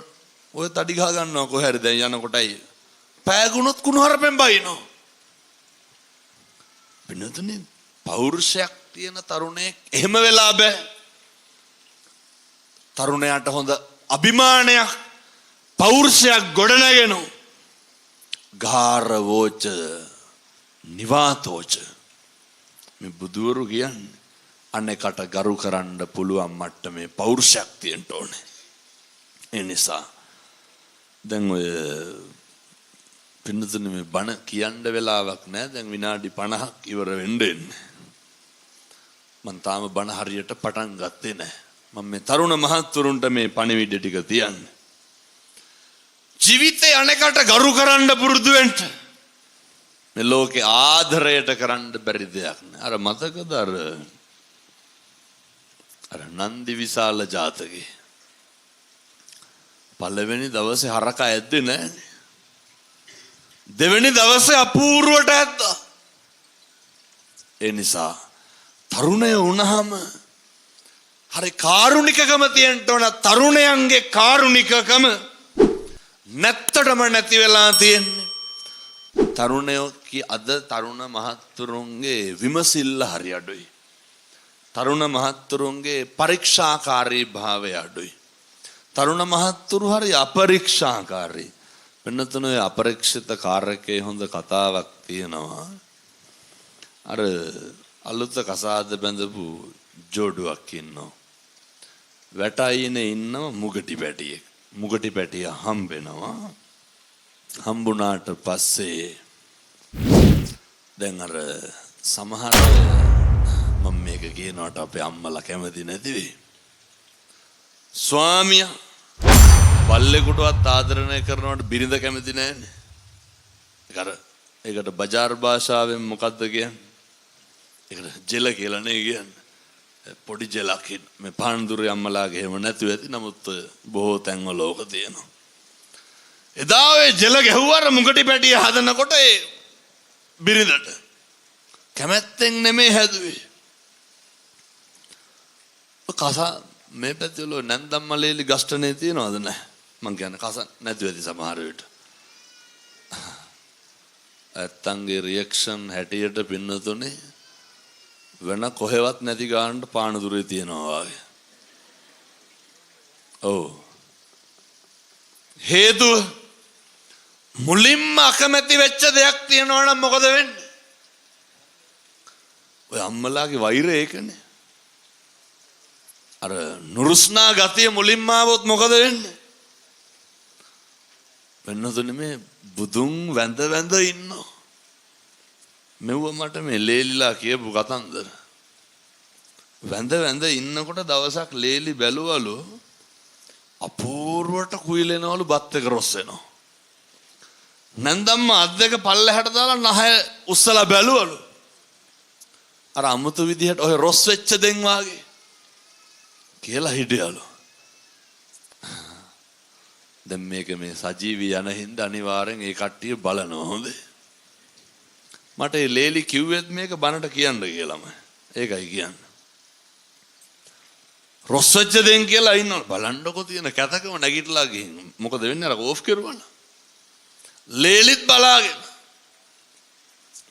Speaker 1: ඔය තඩි ගහ ගන්නවා කොහේ හරි දැන් යනකොටයි. පෑගුණොත් කුණුහරුපෙන් බයිනෝ. වෙනතුනේ පෞරුෂයක් තියෙන තරුණයෙක් එහෙම වෙලා බෑ. තරුණයාට හොඳ අභිමානයක් පෞරුෂයක් ගොඩනගෙන ගාරවෝච නිවාතෝච මේ බුදුවරු කියන්නේ අනෙකට ගරු කරන්න පුළුවන් මට්ටමේ පෞරුෂයක් තියෙන්න ඕනේ. ඒ නිසා දැන් ඔය පින්නතුනේ මේ බණ කියන්න වෙලාවක් නැහැ. දැන් විනාඩි 50ක් ඉවර වෙන්න එන්නේ. මම තාම බණ හරියට පටන් ගත්තේ නැහැ. මම මේ තරුණ මහත්තුරුන්ට මේ පණිවිඩ ටික තියන්නේ. ජීවිතේ අනෙකට ගරු කරන්න පුරුදු වෙන්න. මේ ලෝකේ ආදරයට කරන්න බැරි දෙයක් නෑ. අර මතකද අර නන්දි විශාල ජාතකේ පළවෙනි දවසේ හරක ඇද්දේ නෑනේ. දෙවෙනි දවසේ අපූර්වට ඇද්දා. ඒ නිසා තරුණය වුණාම හරි කාරුණිකකම තියෙන්න ඕන. තරුණයන්ගේ කාරුණිකකම නැත්තටම නැති වෙලා තියෙන්නේ. තරුණයෝ අද තරුණ මහත්තුරුන්ගේ විමසිල්ල හරි අඩුයි. තරුණ මහත්තුරුන්ගේ පරීක්ෂාකාරී භාවය අඩුයි. තරුණ මහත්තුරු හරි අපරීක්ෂාකාරී. වෙනතුනේ අපරීක්ෂිත කාර්යකේ හොඳ කතාවක් තියෙනවා. අර අලුත කසාද බැඳපු ජෝඩුවක් ඉන්නවා. වැටයිනේ ඉන්නව මුගටි පැටියෙක්. මුගටි පැටිය හම්බෙනවා. හම්බුණාට පස්සේ දැන් අර සමහර මම මේක කියනකොට අපේ අම්මලා කැමති නැති වෙයි. ස්වාමියා බල්ලෙකුටවත් ආදරණය කරනවට බිරිඳ කැමති නැහැනේ. ඒකට බජාර් භාෂාවෙන් මොකද්ද කියන්නේ? ඒකට ජෙල කියලා නේ කියන්නේ. පොඩි ජෙලක් මේ පාන්දුරේ අම්මලාගේ එහෙම නැතුව ඇති. නමුත් බොහෝ තැන්වල ඕක තියෙනවා. එදා ඔය ජෙල ගැහුවාර මුගටි පැටිය හදනකොට ඒ බිරිඳට කැමැත්තෙන් නෙමෙයි හැදුවේ. කසා මේ පැත්තේ වල නැන්දම්මලේලි ගස්ටනේ තියනවද නැහැ? මං කියන්නේ කස නැතුව ඇති සමහර විට. ඇත්තන්ගේ රියැක්ෂන් හැටියට පින්නතුනේ වෙන කොහෙවත් නැති ගානට පානදුරේ තියනවා වගේ. ඔව්. හේතුව මුලින්ම අකමැති වෙච්ච දෙයක් තියෙනවා නම් මොකද වෙන්නේ? ඔය අම්මලාගේ වෛරය ඒකනේ. අර නුරුස්නා ගතිය මුලින්ම ආවොත් මොකද වෙන්නේ? වෙනතුනේ මේ බුදුන් වැඳ වැඳ ඉන්නවා. මෙව මට මේ ලේලිලා කියපු කතන්දර. වැඳ වැඳ ඉන්නකොට දවසක් ලේලි බැලුවලු අපූර්වට කුයිලෙනවලු බත් එක රොස් වෙනවා. නැන්දම්ම අත් දෙක පල්ලෙහාට දාලා නහය උස්සලා බැලුවලු. අර අමුතු විදිහට ඔය රොස් වෙච්ච දෙන් වාගේ කියලා හිටියලු. දැන් මේක මේ සජීවී යන හින්දා අනිවාර්යෙන් ඒ කට්ටිය බලනවා හොඳේ. මට ඒ ලේලි කිව්වෙත් මේක බනට කියන්න කියලාම. ඒකයි කියන්නේ. රොස් වෙච්ච දෙන් කියලා ඉන්නවා. බලන්නකො තියෙන කැතකම නැගිටලා ගිහින්. මොකද වෙන්නේ අර ඕෆ් කරුවන. ලේලිත් බලාගෙන.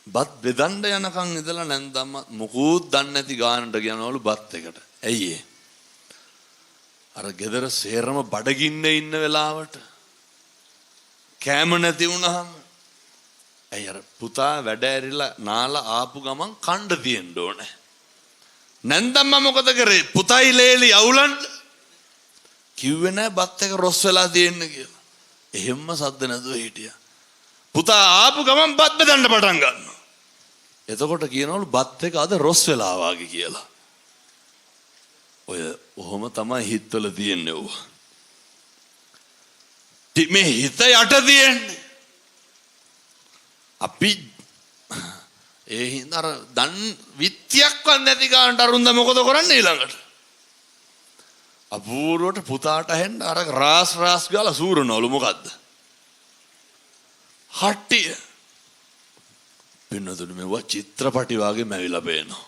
Speaker 1: බත් බෙදන්න යනකම් ඉඳලා නැන්දම්ම මොකුත් දන්නේ නැති ගානට යනවලු බත් එකට. ඇයි ඒ? අර ගෙදර සේරම බඩගින්නේ ඉන්න වෙලාවට කෑම නැති වුණාම ඇයි අර පුතා වැඩ ඇරිලා නාලා ආපු ගමන් කණ්ඩ තියෙන්න ඕනේ. නැන්දම්ම මොකද කරේ? පුතයි ලේලි අවුලන්න කිව්වේ නෑ බත් එක රොස් වෙලා තියෙන්න කියලා. එහෙම්ම සද්ද නැතුව හිටියා. පුතා ආපු ගමන් බත් බෙදන්න පටන් ගන්නවා. එතකොට කියනවලු බත් එක අද රොස් වෙලා වාගේ කියලා. ඔය ඔහොම තමයි හිතවල තියෙන්නේ ඔව්. මේ හිත යට තියෙන්නේ. අපි ඒ හින්දා අර දන් විත්‍යක්වත් නැති ගන්නට අරුන්ද මොකද කරන්නේ ඊළඟට? අපූර්වට පුතාට හෙන්න අර රාස් ගාලා සූරනවලු මොකද්ද? හට්ටිය. පින්නතුනේ මෙව චිත්‍රපටි වාගේ මැවිලා පේනවා.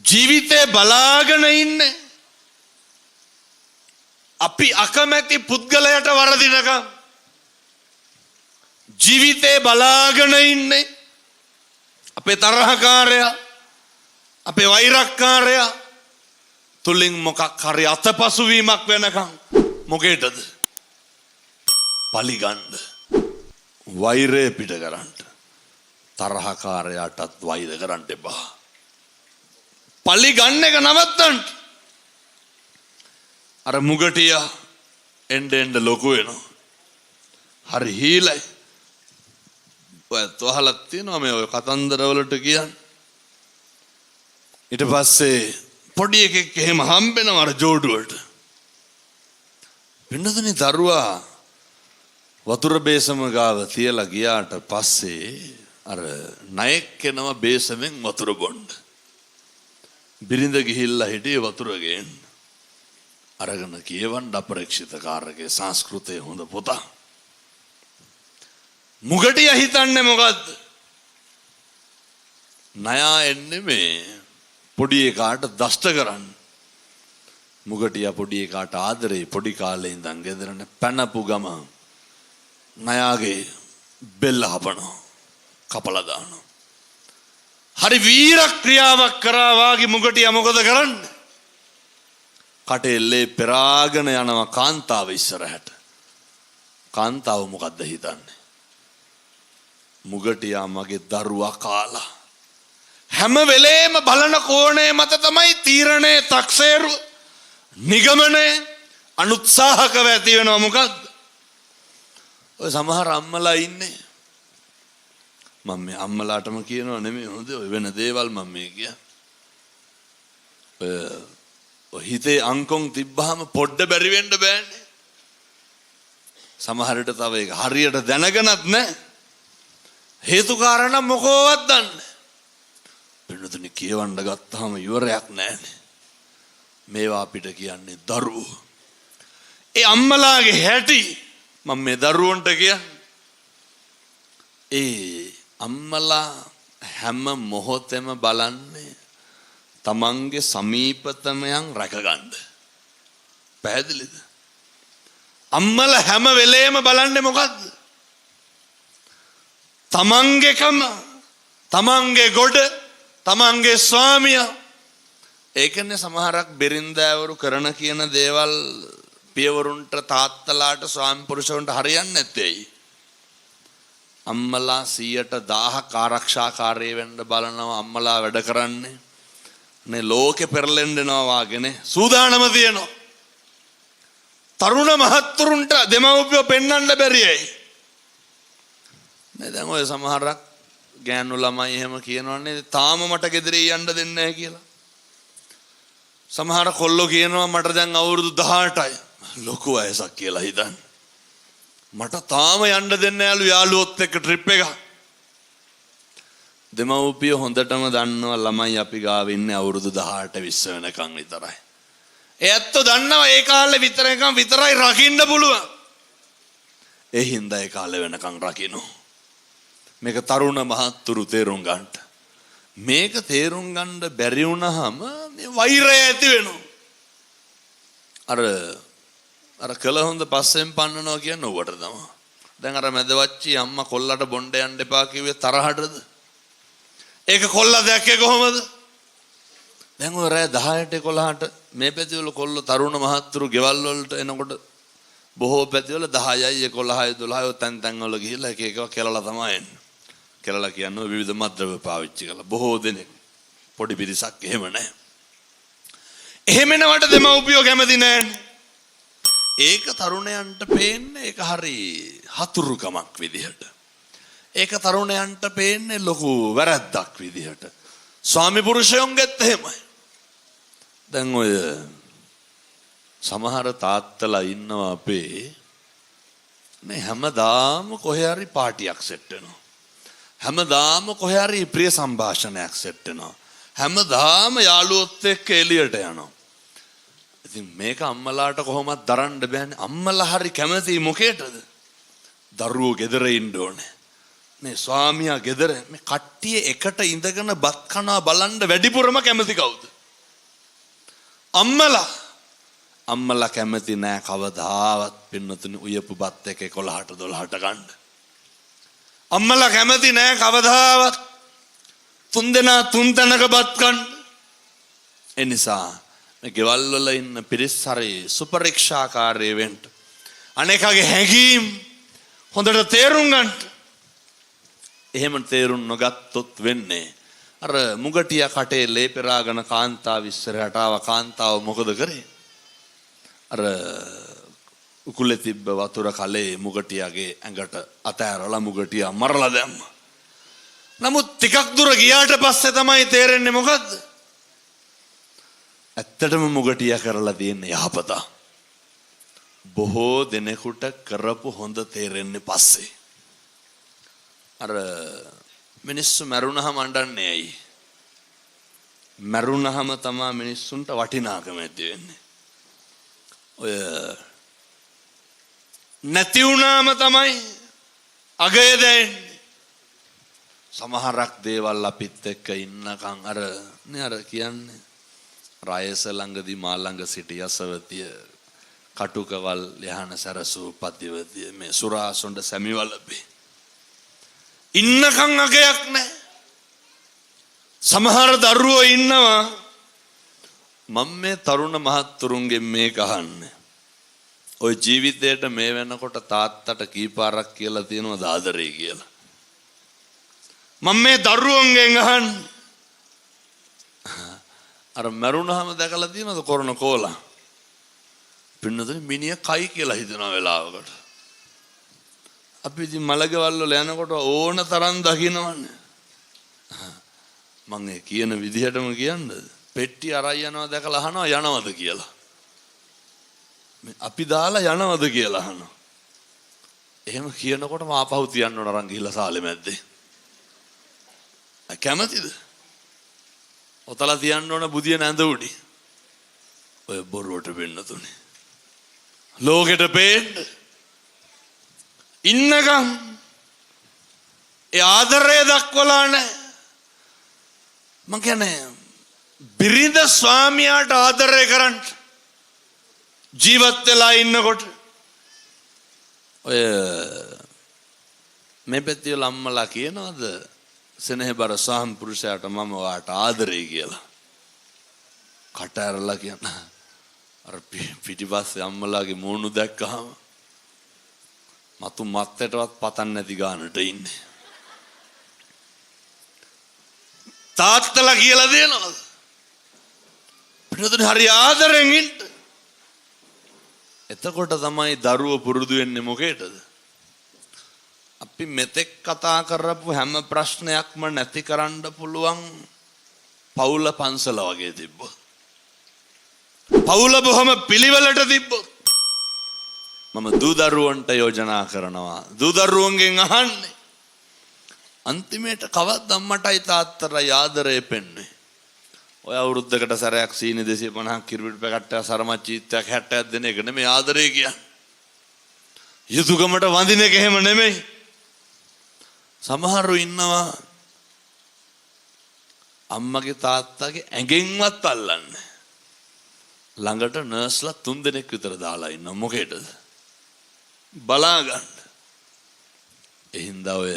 Speaker 1: ජීවිතේ බලාගෙන ඉන්නේ. අපි අකමැති පුද්ගලයට වරදිනකම් ජීවිතේ බලාගෙන ඉන්නේ. අපේ තරහකාරයා, අපේ වෛරක්කාරයා තුලින් මොකක් හරි අතපසු වීමක් වෙනකම් මොකේද? පලිගන්න. වෛරය පිට කරන්න. තරහකාරයාටත් වෛර කරන්න එපා. පලිගන්න එක නවත්තන්න. අර මුගටියා එන්න ලොකු වෙනවා. හරි හීලයි. ඔයත් අහලක් තියෙනවා මේ ඔය කතන්දර වලට කියන්නේ. ඊට පස්සේ පොඩි එකෙක් එහෙම හම්බෙනවා අර ජෝඩුවට. පින්නතුනි දරුවා වතුර බේසම ගාව තියලා ගියාට පස්සේ අර ණයෙක් කෙනවා බේසමෙන් වතුර බොන්න. බිරිඳ ගිහිල්ලා හිටියේ වතුර ගේන්න. අරගෙන කියවන්න අපරක්ෂිත කාර්යයේ සංස්කෘතයේ හොඳ පොතක්. මුගටිය හිතන්නේ මොකද්ද? ණයා එන්නේ මේ පොඩි එකාට දෂ්ට කරන්න. මුගටියා පොඩි එකාට ආදරේ පොඩි කාලේ ඉඳන් ගෙදරනේ පැනපු ගම ණයාගේ බෙල්ල හපනවා. කපලා දානවා. හරි වීර ක්‍රියාවක් කරා වාගේ මුගටියා මොකද කරන්නේ? කටෙල්ලේ පෙරාගෙන යනවා කාන්තාව ඉස්සරහට. කාන්තාව මොකද්ද හිතන්නේ? මුගටියා මගේ දරුවා කාලා. හැම වෙලේම බලන කෝණේ මත තමයි තීරණය, තක්සේරු, නිගමනය අනුත්සාහකව ඇති වෙනවා. මොකද්ද? ඔය සමහර අම්මලා ඉන්නේ. මම මේ අම්මලාටම කියනව නෙමෙයි හොඳ ඔය වෙන දේවල් මම මේ කියන්නේ. ඔය හිතේ අංකොන් තිබ්බහම පොඩ්ඩ බැරි වෙන්න බෑනේ. සමහරට තව ඒක හරියට දැනගෙනත් නැහැ. හේතු කාරණා මොකවත් දන්නේ. පින්නතුනි කියවන්න ගත්තාම ඉවරයක් නැහැනේ. මේවා අපිට කියන්නේ දරුවෝ. ඒ අම්මලාගේ හැටි මම මේ දරුවන්ට කියන්නේ. ඒ අම්මලා හැම මොහොතෙම බලන්නේ තමන්ගේ සමීපතමයන් රැකගන්න. පැහැදිලිද? අම්මලා හැම වෙලේම බලන්නේ මොකද්ද? තමන්ගේකම, තමන්ගේ ගොඩ, තමන්ගේ ස්වාමියා. ඒකනේ සමහරක් බෙරින්දෑවරු කරන කියන දේවල් පියවරුන්ට, තාත්තලාට, ස්වාමි පුරුෂවරුන්ට හරියන්නේ නැත්තේ. අම්මලා 100%ක් ආරක්ෂාකාරී වෙන්න බලනවා. අම්මලා වැඩ කරන්නේ නේ ලෝකෙ පෙරලෙන්නවා වාගේනේ සූදානම තියෙනවා. තරුණ මහත්තුරුන්ට දෙමව්පියෝ පෙන්වන්න බැරියයි. නේ දැන් ඔය සමහරක් ගෑනු ළමයි එහෙම කියනවනේ තාම මට ගෙදර යන්න දෙන්නේ නැහැ කියලා. සමහර කොල්ලෝ කියනවා මට දැන් අවුරුදු 18යි. ලොකු වයසක් කියලා හිතන්න. මට තාම යන්න දෙන්නේ නැලු යාළුවොත් එක්ක ට්‍රිප් එක. දෙමව්පිය හොඳටම දන්නවා ළමයි අපි ගාව ඉන්නේ අවුරුදු 18 20 වෙනකන් විතරයි. ඒ ඇත්තෝ දන්නවා ඒ කාලේ විතරයි රකින්න පුළුවන්. ඒ හින්දා ඒ කාලේ වෙනකන් රකින්න. මේක තරුණ මහත්තුරු තේරුම් ගන්න. මේක තේරුම් ගන්න බැරි වුණාම මේ වෛරය ඇති වෙනවා. අර කළ හොඳ පස්සෙන් පන්නනවා කියන්නේ උවට තමයි. දැන් අර මැදවච්චි අම්මා කොල්ලට බොණ්ඩ යන්න එපා කිව්වේ තරහටද? ඒක කොල්ලා දැක්කේ කොහමද? දැන් ඔය රෑ 10ට 11ට මේ පැතිවල කොල්ල තරුණ මහත්තුරු ගෙවල් වලට එනකොට බොහෝ පැතිවල 10යි 11යි 12යි තැන් තැන් වල ගිහිල්ලා එක එකව කෙලලා තමයි එන්නේ. කෙලලා කියන්නේ විවිධ මද්ද්‍රව්‍ය පාවිච්චි කරලා. බොහෝ දෙනෙක් පොඩි පිරිසක් එහෙම නැහැ. එහෙම එනවට දෙමව්පියෝ කැමති නැහැ. ඒක තරුණයන්ට පේන්නේ ඒක හරි හතුරුකමක් විදිහට. ඒක තරුණයන්ට පේන්නේ ලොකු වැරැද්දක් විදිහට. ස්වාමි පුරුෂයන්ගෙත් එහෙමයි. දැන් ඔය සමහර තාත්තලා ඉන්නවා අපේ මේ හැමදාම කොහේ හරි පාටියක් සෙට් වෙනවා. හැමදාම කොහේ හරි ප්‍රිය සංഭാෂණයක් සෙට් වෙනවා. හැමදාම යාළුවොත් එක්ක එළියට යනවා. ඉතින් මේක අම්මලාට කොහොමවත් දරන්න බෑනේ. අම්මලා හරි කැමති මොකේටද? දරුවෝ ගෙදර ඉන්න ඕනේ. මේ ස්වාමියා ගෙදර මේ කට්ටිය එකට ඉඳගෙන බත් කනවා බලන්න වැඩිපුරම කැමති කවුද? අම්මලා කැමති නෑ කවදාවත් පින්නතුනි උයපු බත් එක 11ට 12ට ගන්න. අම්මලා කැමති නෑ කවදාවත් තුන් දෙනා තුන් තැනක බත් ගන්න. ඒ නිසා මේ ගෙවල් වල ඉන්න පිරිස් හරි සුපරීක්ෂාකාරී වෙන්න. අනේකගේ හැඟීම් හොඳට තේරුම් ගන්න. එහෙම තේරුම් නොගත්තොත් වෙන්නේ අර මුගටිය කටේ ලේ පෙරාගෙන කාන්තාව ඉස්සරහට ආව. කාන්තාව මොකද කරේ? අර උකුලේ තිබ්බ වතුර කලේ මුගටියගේ ඇඟට අතෑරලා මුගටිය මරලා දැම්මා. නමුත් ටිකක් දුර ගියාට පස්සේ තමයි තේරෙන්නේ මොකද්ද? ඇත්තටම මුගටිය කරලා තියෙන්නේ යහපත. බොහෝ දෙනෙකුට කරපු හොඳ තේරෙන්නේ පස්සේ. අර මිනිස්සු මරුණහම අඬන්නේ ඇයි? මරුණහම තමයි මිනිස්සුන්ට වටිනාකම ඇති වෙන්නේ. ඔය නැති වුණාම තමයි අගය දැනෙන්නේ. සමහරක් දේවල් අපිත් එක්ක ඉන්නකම් අර කියන්නේ රායස ළඟදී මා ළඟ සිටි යසවතිය කටුකවල් යහන සරසූ පතිවතිය මේ සුරාසොඬ සැමිවලපේ ඉන්නකම් අගයක් නැහැ. සමහර දරුවෝ ඉන්නවා මම මේ තරුණ මහත්තුරුන්ගෙන් මේක අහන්නේ. ඔය ජීවිතේට මේ වෙනකොට තාත්තට කීපාරක් කියලා තියෙනවද ආදරේ කියලා? මම මේ දරුවන්ගෙන් අහන්නේ. අර මරුණහම දැකලා තියෙනවද කොරණ කෝලා? පින්නතුනි මිනිහ කයි කියලා හිතන වෙලාවකට. අපි ඉතින් මලකවල් වල යනකොට ඕන තරම් දකින්නවනේ. මම ඒ කියන විදිහටම කියන්නද? පෙට්ටි අරයි යනවා දැකලා අහනවා යනවද කියලා. අපි දාලා යනවද කියලා අහනවා. එහෙම කියනකොටම ආපහු තියන්න ඕන අරන් ගිහිල්ලා සාලේ මැද්දේ. කැමතිද? ඔතලා තියන්න ඕන බුදිය නැඳ උඩි. ඔය බොරුවට වෙන්න තුනේ. ලෝකෙට පේන්න ඉන්නකම් ඒ ආදරය දක්වලා නැහැ. මං කියන්නේ බිරිඳ ස්වාමියාට ආදරය කරන්න ජීවත් වෙලා ඉන්නකොට ඔය මේ පැත්තේ ළම්මලා කියනවාද සෙනෙහබර ස්වාමි පුරුෂයාට මම ඔයාට ආදරේ කියලා. කට ඇරලා කියන අර පිටිපස්සේ අම්මලාගේ මූණු දැක්කහම මතු මත්තටවත් පතන් නැති ගානට ඉන්නේ. තාත්තලා කියලා දෙනවද? පිටුතුනේ හරි ආදරෙන් ඉන්න. එතකොට තමයි දරුවෝ පුරුදු වෙන්නේ මොකේද? අපි මෙතෙක් කතා කරපු හැම ප්‍රශ්නයක්ම නැති කරන්න පුළුවන් පවුල පන්සල වගේ තිබ්බොත්. පවුල බොහොම පිළිවෙලට තිබ්බොත්. මම දූ දරුවන්ට යෝජනා කරනවා. දූ දරුවන්ගෙන් අහන්නේ. අන්තිමේට කවද්ද අම්මටයි තාත්තටයි ආදරේ පෙන්නේ? ඔය අවුරුද්දකට සැරයක් සීනි 250ක් කිරිපිටි පැකට්ටයක් සරමච්චීත්‍යක් 60ක් දෙන එක නෙමෙයි ආදරේ කියන්නේ. යුතුයකමට වඳින එක එහෙම නෙමෙයි. සමහරු ඉන්නවා අම්මගේ තාත්තගේ ඇඟෙන්වත් අල්ලන්නේ. ළඟට නර්ස්ලා 3 දෙනෙක් විතර දාලා ඉන්න මොකේද? බලා ගන්න. එහින්දා ඔය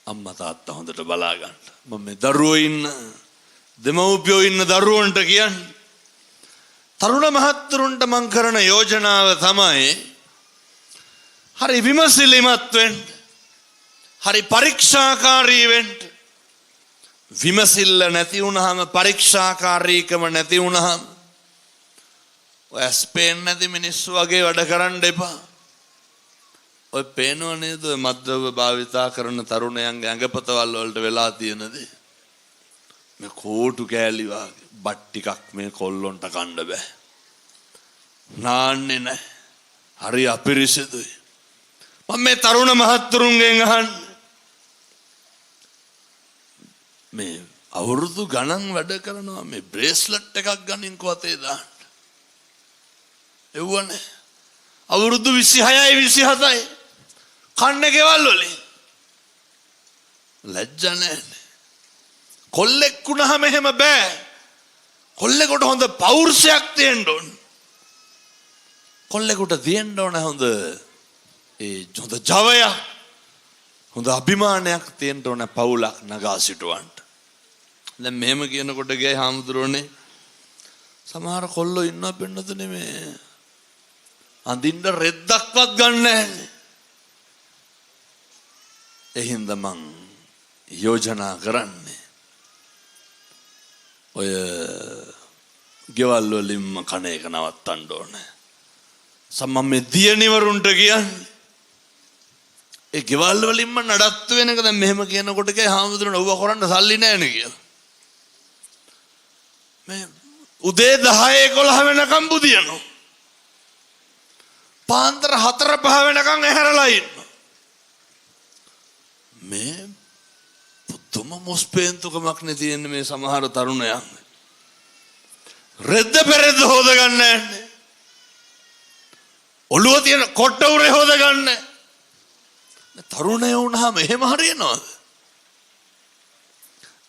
Speaker 1: අම්මා තාත්තා හොඳට බලා ගන්න. මම මේ දරුවෝ ඉන්න දෙමව්පියෝ ඉන්න දරුවන්ට කියන්නේ තරුණ මහත්තුරුන්ට මං කරන යෝජනාව තමයි හරි විමසිලිමත් වෙන්න. හරි පරීක්ෂාකාරී වෙන්න. විමසිල්ල නැති වුණාම පරීක්ෂාකාරීකම නැති වුණාම ඔය ස්පේන් නැති මිනිස්සු වගේ වැඩ කරන්න එපා. ඔය පේනව නේද ඔය මද්ද්‍රව්‍ය භාවිතා කරන තරුණයන්ගේ ඇඟපතවල් වලට වෙලා තියෙන දේ. මේ කෝටු කෑලි වගේ බත් ටිකක් මේ කොල්ලොන්ට කන්න බෑ. නාන්නේ නැහැ. හරි අපිරිසිදුයි. මම මේ තරුණ මහත්තුරුන්ගෙන් අහන්නේ මේ අවුරුදු ගණන් වැඩ කරනවා මේ බ්‍රේස්ලට් එකක් ගනින්කෝ අතේ දාන්න. එව්වනේ. අවුරුදු 26යි 27යි කන්නේ ගෙවල් වලින්. ලැජ්ජ නැහැ. කොල්ලෙක් වුණාම එහෙම බෑ. කොල්ලෙකුට හොඳ පෞරුෂයක් තියෙන්න ඕන. කොල්ලෙකුට තියෙන්න ඕන හොඳ හොඳ ජවය, හොඳ අභිමානයක් තියෙන්න ඕන පවුලක් නගා සිටවන්න. දැන් මෙහෙම කියනකොට ගියේ හාමුදුරුවනේ සමහර කොල්ලෝ ඉන්නවා පෙන්නතුනේ මේ අඳින්න රෙද්දක්වත් ගන්න නැහැ. එහෙනම් මං යෝජනා කරන්නේ ඔය ගෙවල් වලින්ම කන එක නවත්තන්න ඕනේ. සමම මේ දියණිවරුන්ට කියන්නේ ඒ ගෙවල් වලින්ම නඩත්තු වෙන එක. දැන් මෙහෙම කියනකොට ගියේ හාමුදුරුවනේ ඔව්ව කරන්න සල්ලි නැහැ නේ කියලා. මේ උදේ 10 11 වෙනකම් බුදියනවා. පාන්දර 4 5 වෙනකම් ඇහැරලා ඉන්නවා. මේ පුදුම මොස්පේන්තුකමක් නේ තියෙන්නේ මේ සමහර තරුණයන්. රෙද්ද පෙරෙද්ද හොද ගන්න නැහැ. ඔළුව තියෙන කොට්ට උරේ හොද ගන්න. තරුණයෝ වුණාම එහෙම හරියනවද?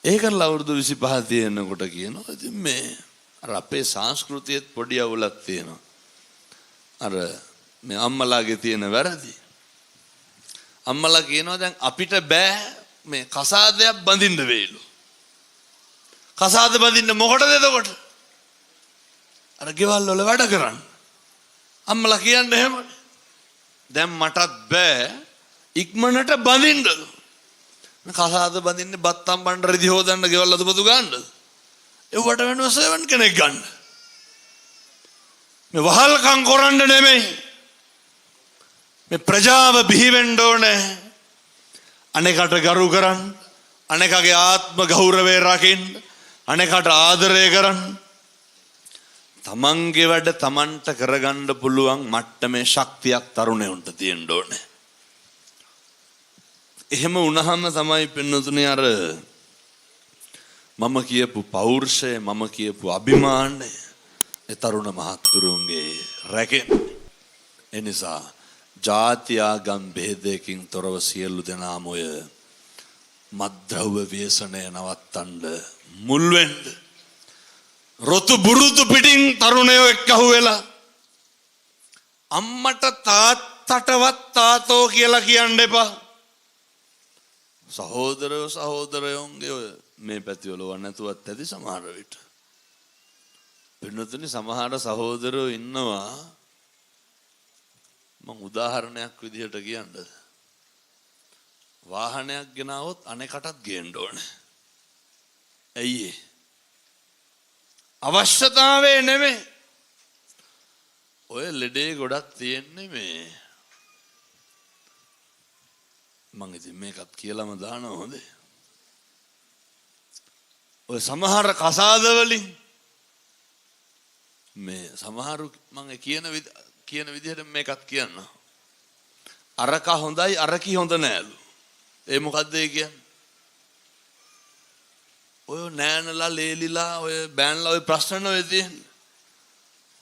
Speaker 1: ඒකල අවුරුදු 25 තියෙනකොට කියනවා ඉතින් මේ අර අපේ සංස්කෘතියේත් පොඩි අවුලක් තියෙනවා. අර මේ අම්මලාගේ තියෙන වැරදි. අම්මලා කියනවා දැන් අපිට බෑ මේ කසාදයක් බඳින්න වෙයිලු. කසාද බඳින්න මොකටද එතකොට? අර ගෙවල් වල වැඩ කරන්න. අම්මලා කියන්නේ එහෙමනේ. දැන් මටත් බෑ ඉක්මනට බඳින්නලු. කසාද බඳින්නේ බත්තම් බණ්ඩ රෙදි හොදන්න ගෙවල් අතුපතු ගන්නද? ඒවට වෙනව සෙවන් කෙනෙක් ගන්න. මේ වහල්කම් කරන්න නෙමෙයි. මේ ප්‍රජාව බිහි වෙන්න ඕනේ. අනෙකට ගරු කරන්න, අනෙකගේ ආත්ම ගෞරවය රකින්න, අනෙකට ආදරය කරන්න. තමන්ගේ වැඩ තමන්ට කරගන්න පුළුවන් මට්ටමේ ශක්තියක් තරුණයන්ට තියෙන්න ඕනේ. එහෙම වුණාම තමයි පින්නතුනේ අර මම කියපු පෞරුෂය, මම කියපු අභිමානය ඒ තරුණ මහත්තුරුන්ගේ රැකෙන්නේ. ඒ නිසා ජාති ආගම් භේදයකින් තොරව සියලු දෙනාම ඔය මත්ද්‍රව්‍ය ව්‍යසනය නවත්තන්න මුල් වෙන්න. රොතු බුරුතු පිටින් තරුණයෝ එක්කහුව වෙලා අම්මට තාත්තටවත් තාතෝ කියලා කියන්න එපා. සහෝදරයෝන්ගේ ඔය මේ පැතිවල ව නැතුවත් ඇති සමහර විට. පින්නතුනි සමහර සහෝදරයෝ ඉන්නවා මම උදාහරණයක් විදිහට කියන්නද? වාහනයක් ගෙනාවොත් අනෙකටත් ගේන්න ඕනේ. ඇයි ඒ? අවශ්‍යතාවය නෙමෙයි. ඔය ලෙඩේ ගොඩක් තියෙන්නේ මේ මං ඉතින් මේකත් කියලාම දානවා හොඳේ. ඔය සමහර කසාද වලින් මේ සමහරු මං කියන විදිහට මේකත් කියන්න. අරක හොඳයි අරකි හොඳ නෑලු. ඒ මොකද්ද ඒ කියන්නේ? ඔය නෑනලා ලේලිලා ඔය බෑන්ලා ඔය ප්‍රශ්න ඔය තියෙන්නේ.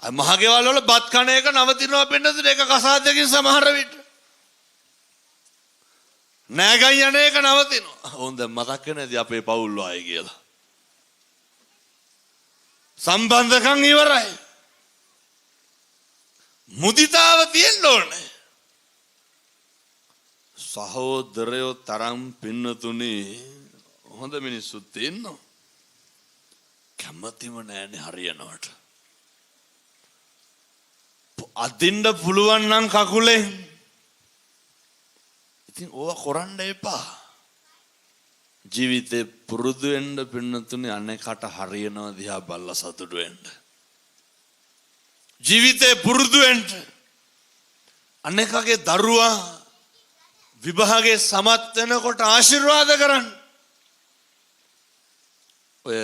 Speaker 1: අය මහගෙවල් වල බත් කන එක නවතිනවා පෙන්නද ඒක කසාදකින් සමහර විට. නෑගයි යන එක නවතිනවා. හොඳ මතක් වෙනදී අපේ පවුල් ආයේ කියලා. සම්බන්ධකම් ඉවරයි. මුදිතාව තියෙන්න ඕනේ. සහෝදරයෝ තරම් පින්නතුනි හොඳ මිනිස්සුත් ඉන්නවා. කැමතිම නෑනේ හරියනවට. අදින්න පුළුවන් නම් කකුලෙන් ඉතින් ඕවා කරන්න එපා. ජීවිතේ පුරුදු වෙන්න පින්නතුනේ අනේකට හරියනවා දිහා බල්ලා සතුටු වෙන්න. ජීවිතේ පුරුදු වෙන්න අනේකගේ දරුවා විභාගේ සමත් වෙනකොට ආශිර්වාද කරන්න. ඔය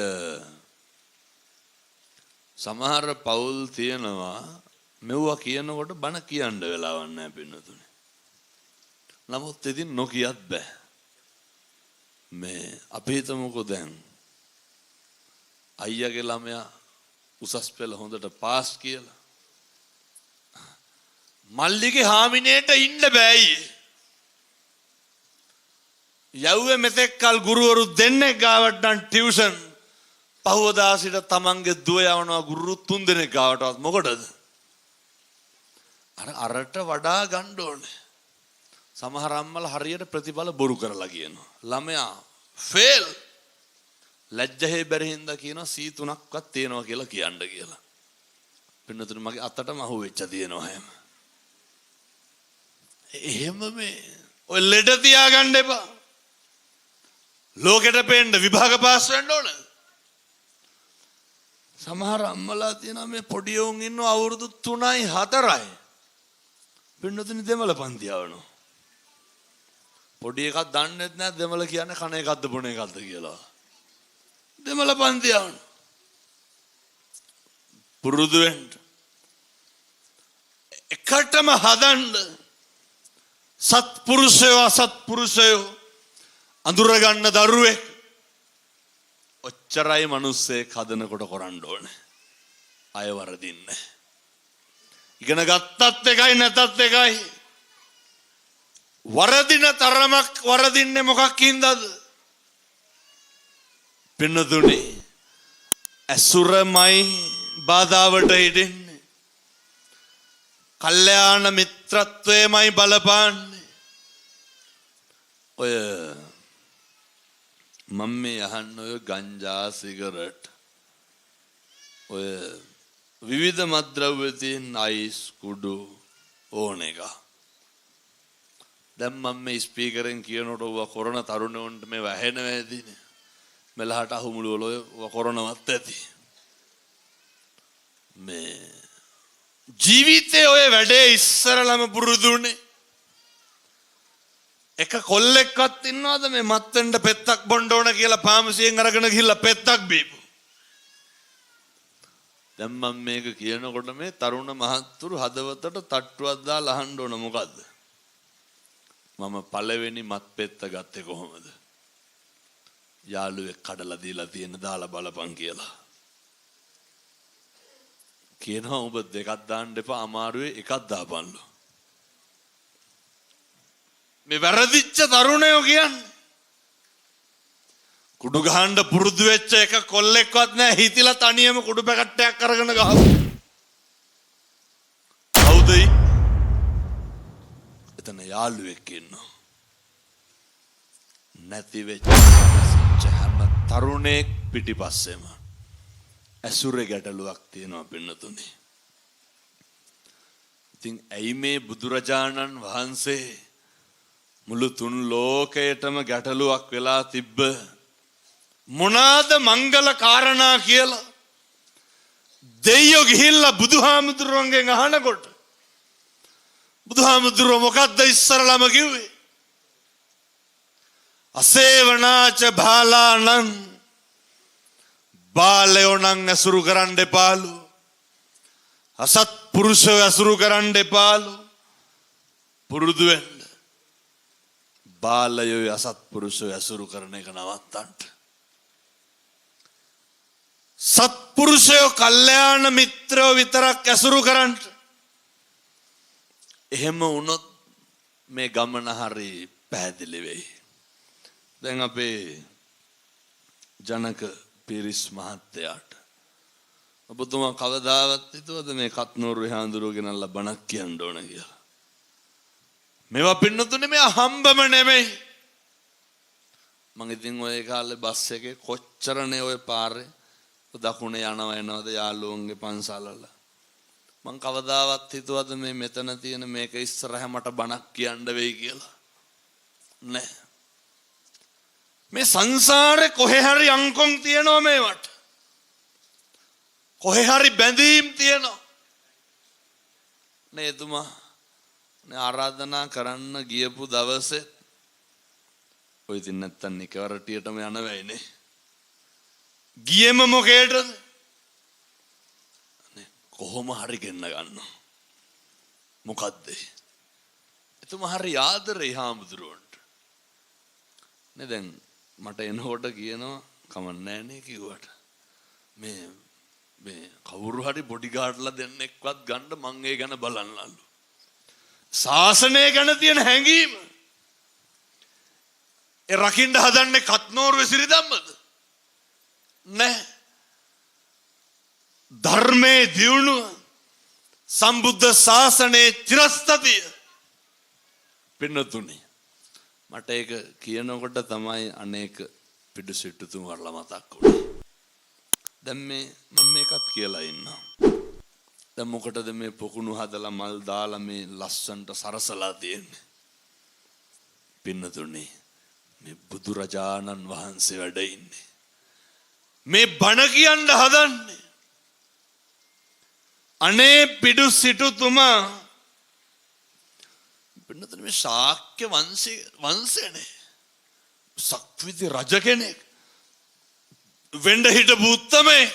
Speaker 1: සමහර පවුල් තියෙනවා මෙව්වා කියනකොට බන කියන්න වෙලාවක් නැහැ පින්නතුනේ. නමුත් ඉතින් නොකියත් බෑ. මේ අපි හිතමුකෝ දැන් අයියාගේ ළමයා උසස් පෙළ හොඳට පාස් කියලා. මල්ලිගේ හාමිනේට ඉන්න බෑයි. යව්වේ මෙතෙක් කල් ගුරුවරු දෙන්නෙක් ගාවට නම් ටියුෂන් පහවදා සිට තමන්ගේ දුව යවනවා ගුරු 3 දෙනෙක් ගාවටවත් මොකටද? අරට වඩා ගන්න ඕනේ. සමහර අම්මලා හරියට ප්‍රතිඵල බොරු කරලා කියනවා. ළමයා ෆේල්. ලැජ්ජහේ බැරිහින්දා කියනවා C3ක්වත් තියෙනවා කියලා කියන්න කියලා. පින්නතුනේ මගේ අතටම අහුවෙච්ච තියෙනවා හැම. එහෙම මේ ඔය ලෙඩ තියාගන්න එපා. ලෝකෙට පෙන්න විභාග පාස් වෙන්න ඕන. සමහර අම්මලා තියෙනවා මේ පොඩි උන් ඉන්නව අවුරුදු 3යි 4යි. පින්නතුනේ දෙමළ පන්ති යවනවා. පොඩි එකක් දන්නෙත් නැහැ දෙමළ කියන්නේ කන එකක්ද බොන එකක්ද කියලා. දෙමළ පන්ති යවනවා. පුරුදු වෙන්න. එකටම හදන්න සත්පුරුෂයෝ අසත්පුරුෂයෝ අඳුර ගන්න දරුවෙක් ඔච්චරයි මිනිස්සෙක් හදනකොට කරන්න ඕනේ. අය වරදින්නේ. ඉගෙන ගත්තත් එකයි නැතත් එකයි. වරදින තරමක් වරදින්නේ මොකක් හින්දාද? පින්නතුනේ ඇසුරමයි බාධාවට හිටින්නේ. කල්යාණ මිත්‍රත්වයමයි බලපාන්නේ. ඔය මම මේ අහන්න ඔය ගංජා සිගරට් ඔය විවිධ මත්ද්‍රව්‍ය තියෙන අයිස් කුඩු ඕන එක. දැන් මම මේ ස්පීකරෙන් කියනකොට ඔව කොරන තරුණයන්ට මේ වැහෙනවා ඇතිනේ. මෙලහට අහුමුළු වල ඔය කොරනවත් ඇති. මේ ජීවිතේ ඔය වැඩේ ඉස්සරලම පුරුදුනේ. එක කොල්ලෙක්වත් ඉන්නවද මේ මත්වෙන්න පෙත්තක් බොන්න ඕන කියලා පාමසියෙන් අරගෙන ගිහිල්ලා පෙත්තක් බීපු. දැන් මම මේක කියනකොට මේ තරුණ මහත්තුරු හදවතට තට්ටුවක් දාලා අහන්න ඕන මොකද්ද? මම පළවෙනි මත් පෙත්ත ගත්තේ කොහොමද? යාළුවෙක් කඩලා දීලා තියෙන දාලා බලපන් කියලා. කියනවා ඔබ දෙකක් දාන්න එපා අමාරුවේ එකක් දාපන්ලු. මේ වැරදිච්ච තරුණයෝ කියන්නේ කුඩු ගහන්න පුරුදු වෙච්ච එක කොල්ලෙක්වත් නැහැ හිතිලා තනියම කුඩු පැකට්ටයක් අරගෙන ගහපු. කවුද? එතන යාළුවෙක් ඉන්නවා. නැති වෙච්ච හැම තරුණෙක් පිටිපස්සෙම ඇසුරේ ගැටලුවක් තියෙනවා පින්නතුනේ. ඉතින් ඇයි මේ බුදුරජාණන් වහන්සේ මුළු තුන් ලෝකයටම ගැටලුවක් වෙලා තිබ්බ මොනාද මංගල කාරණා කියලා දෙයියෝ ගිහිල්ලා බුදුහාමුදුරුවන්ගෙන් අහනකොට බුදුහාමුදුරුවෝ මොකද්ද ඉස්සරලම කිව්වේ? අසේවනාච බාලානං බාලයෝ නම් ඇසුරු කරන්න එපාලු. අසත් පුරුෂයෝ ඇසුරු කරන්න එපාලු. පුරුදු වෙන්න. බාලයෝ අසත්පුරුෂයෝ ඇසුරු කරන එක නවත්තන්න. සත්පුරුෂයෝ කල්යාණ මිත්‍රයෝ විතරක් ඇසුරු කරන්න. එහෙම වුණොත් මේ ගමන හරි පැහැදිලි වෙයි. දැන් අපේ ජනක පිරිස් මහත්තයාට ඔබතුමා කවදාවත් හිතුවද මේ කත්නෝරුවේ හාමුදුරුවෝ ගෙනල්ලා බණක් කියන්න ඕන කියලා? මේවා පින්නතුනේ මේ හම්බම නෙමෙයි. මම ඉතින් ඔය කාලේ බස් එකේ කොච්චරනේ ඔය පාරේ දකුණේ යනවා එනවාද යාළුවන්ගේ පන්සල්වල. මං කවදාවත් හිතුවද මේ මෙතන තියෙන මේක ඉස්සරහ මට බණක් කියන්න වෙයි කියලා නෑ. මේ සංසාරේ කොහේ හරි අංකොන් තියෙනවා මේවට. කොහේ හරි බැඳීම් තියෙනවා. නේ එතුමා ආරාධනා කරන්න ගියපු දවසේ ඔය ඉතින් නැත්තම් නිකවරටියටම යන වෙයිනේ. ගියෙම මොකේද? කොහොම හරි ගෙන්න ගන්නවා. මොකද්ද? එතුමා හරි ආදරේ හාමුදුරුවන්ට. නේ දැන් මට එනකොට කියනවා කමන්නේ නේ කිව්වට. මේ කවුරු හරි බොඩිගාඩ්ලා දෙන්නෙක්වත් ගන්න මං ඒ ගැන බලන්නලු. ශාසනය ගැන තියෙන හැඟීම. ඒ රකින්න හදන්නේ කත්නෝරුවේ සිරිදම්මද? නෑ. ධර්මයේ දියුණුව සම්බුද්ධ ශාසනයේ චිරස්ථිතිය පින්නතුනි මට ඒක කියනකොට තමයි අනේක පිටුසිටුතුමාලා මතක් වුනේ. දැන් මම මේකත් කියලා ඉන්නවා. දැන් මොකටද මේ පොකුණු හදලා මල් දාලා මේ ලස්සන්ට සරසලා තියෙන්නේ? පින්නතුනි මේ බුදුරජාණන් වහන්සේ වැඩ ඉන්නේ. මේ බණ කියන්න හදන්නේ. අනේ පිඩු සිටුතුමා පින්නතුනි මේ ශාක්‍ය වංශයනේ. සක්විති රජ කෙනෙක්. වෙන්න හිටපු උත්තමයෙක්.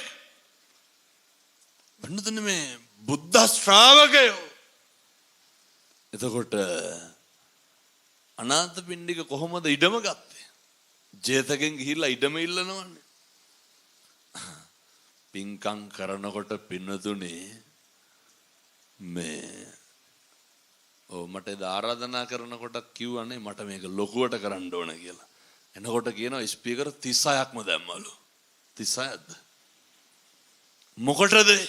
Speaker 1: පින්නතුනි මේ බුද්ධ ශ්‍රාවකයෝ. එතකොට අනාථපිණ්ඩික කොහොමද ඉඩම ගත්තේ? ජේතකෙන් ගිහිල්ලා ඉඩම ඉල්ලනවන්නේ. පින්කම් කරනකොට පින්නතුනි මට ආරාධනා කරනකොට කිව්වනේ මට මේක ලොකුවට කරන්න ඕන කියලා. එනකොට කියනවා ස්පීකර් 36ක්ම දැම්මලු. 36ක්ද? මොකටද?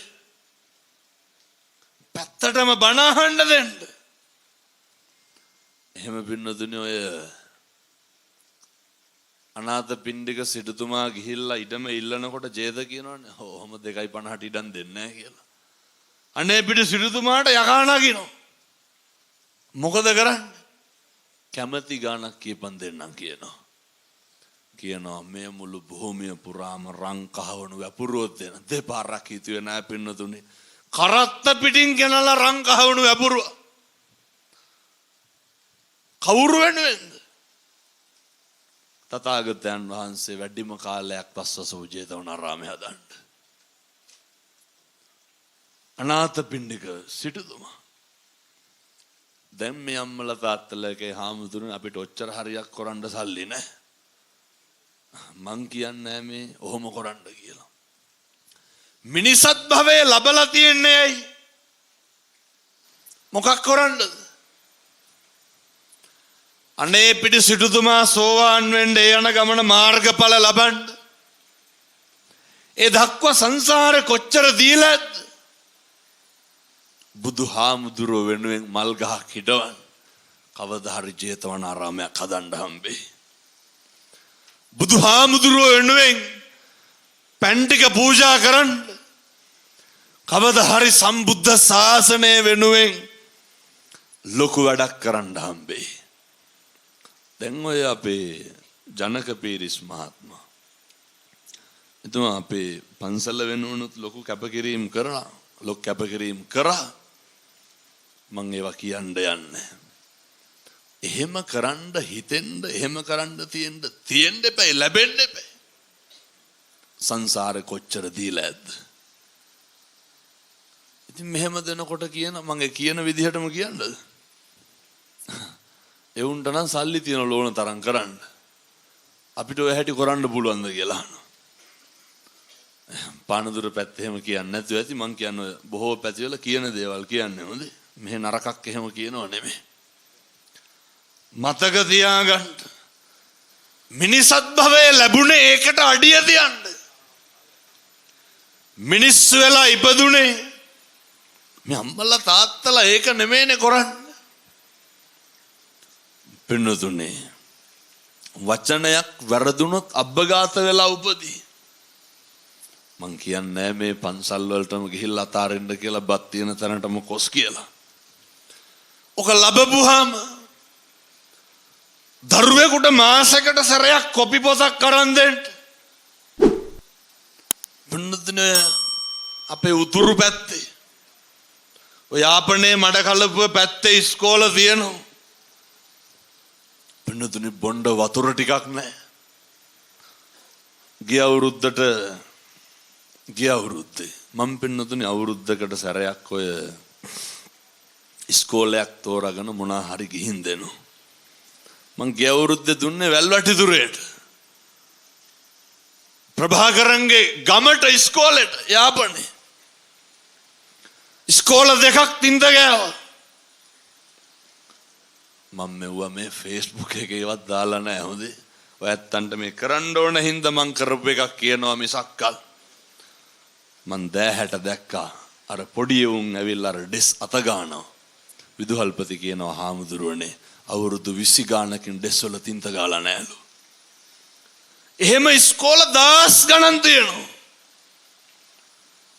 Speaker 1: පැත්තටම බණ අහන්න දෙන්න. එහෙම පින්නතුනි ඔය අනාථපිණ්ඩික සිටුතුමා ගිහිල්ලා ඉඩම ඉල්ලනකොට ජේද කියනවනේ ඔහොම 2.50ට ඉඩම් දෙන්නේ නැහැ කියලා. අනේ පිට සිටුතුමාට යකා නගිනවා. මොකද කරන්නේ? කැමැති ගාණක් කියපන් දෙන්නම් කියනවා. කියනවා මේ මුළු භූමිය පුරාම රං කහවණු වැපුරුවොත් දෙන දෙපාරක් හිතුවේ නැහැ පින්නතුනි. කරත්ත පිටින් ගෙනලා රං කහවණු වැපුරුවා. කවුරු වෙනුවෙන්ද? තථාගතයන් වහන්සේ වැඩිම කාලයක් පස්වසු ජේතවනාරාමයේ හදන්න. අනාථපිණ්ඩික සිටුතුමා. දැන් මේ අම්මලා තාත්තලාගේ හාමුදුරුවෝ අපිට ඔච්චර හරියක් කරන්න සල්ලි නැහැ. මං කියන්නේ මේ ඔහොම කරන්න කියලා. මිනිසත් භවයේ ලබලා තියන්නේ ඇයි? මොකක් කරන්නද? අනේ පිටි සිටුතුමා සෝවාන් වෙන්න යන ගමන මාර්ගඵල ලබන්න. ඒ දක්වා සංසාරේ කොච්චර දීලාද? බුදුහාමුදුරුව වෙනුවෙන් මල් ගහක් හිටවන් කවදා හරි ජේතවනාරාමයක් හදන්න හම්බෙයි. බුදුහාමුදුරුව වෙනුවෙන් පැන් ටික පූජා කරන්න කවදා හරි සම්බුද්ධ ශාසනය වෙනුවෙන් ලොකු වැඩක් කරන්න හම්බෙයි. දැන් ඔය අපේ ජනක පීරිස් මහත්මයා එතුමා අපේ පන්සල වෙනුවනුත් ලොකු කැපකිරීම කරා. මං ඒවා කියන්න යන්නේ. එහෙම කරන්න හිතෙන්ද එහෙම කරන්න තියෙන්න එපා ලැබෙන්න එපා. සංසාරේ කොච්චර දීලාද? ඉතින් මෙහෙම දෙනකොට මගේ කියන විදිහටම කියන්නද? එවුන්ට නම් සල්ලි තියන ලෝන තරම් කරන්න. අපිට ඔය හැටි කරන්න පුළුවන්ද කියලා අහනවා. පානදුර පැත්ත එහෙම කියන්නේ නැතුව ඇති. මං කියන්නේ බොහෝ පැතිවල කියන දේවල් කියන්නේ හොඳේ. මෙහෙ නරකක් එහෙම කියනව නෙමෙයි. මතක තියාගන්න. මිනිසත් භවයේ ලැබුණේ ඒකට අඩිය තියන්න. මිනිස්සු වෙලා ඉපදුනේ මේ අම්මලා තාත්තලා ඒක නෙමෙයිනේ කරන්නේ. පින්නතුනේ වචනයක් වැරදුනොත් අබ්බගාත වෙලා උපදී. මං කියන්නේ මේ පන්සල් වලටම ගිහිල්ලා අතාරින්න කියලා බත් තියෙන තැනටම කොස් කියලා. ඔක ලැබුවාම දරුවෙකුට මාසයකට සැරයක් කොපි පොතක් අරන් දෙන්න. බන්නදනේ අපේ උතුරු පැත්තේ ඔය යාපනයේ මඩ කලපුව පැත්තේ ඉස්කෝල තියෙනවා. බන්නදනේ බොණ්ඩ වතුර ටිකක් නැහැ. ගිය අවුරුද්දේ මම පින්නතුනේ අවුරුද්දකට සැරයක් ඔය ඉස්කෝලයක් තෝරාගෙන මොනා හරි ගිහින් දෙනවා. මං ගිය අවුරුද්දේ දුන්නේ වැල්වටිදුරේට. ප්‍රභාකරන්ගේ ගමට ඉස්කෝලේට යාපනේ. ඉස්කෝල දෙකක් තින්ද ගෑවා. මම මෙව්වා මේ Facebook එකේවත් දාලා නැහැ හොඳේ. ඔයත්තන්ට මේ කරන්න ඕන හින්දා මං කරපු එකක් කියනවා මිසක්කල්. මං දැහැට දැක්කා අර පොඩි උන් ඇවිල්ලා අර ඩෙස් අත ගන්නවා. විදුහල්පති කියනවා හාමුදුරුවනේ අවුරුදු 20 ගානකින් ඩෙස් වල තින්ත ගාලා නැලු. එහෙම ඉස්කෝල 10 ගණන් තියෙනවා.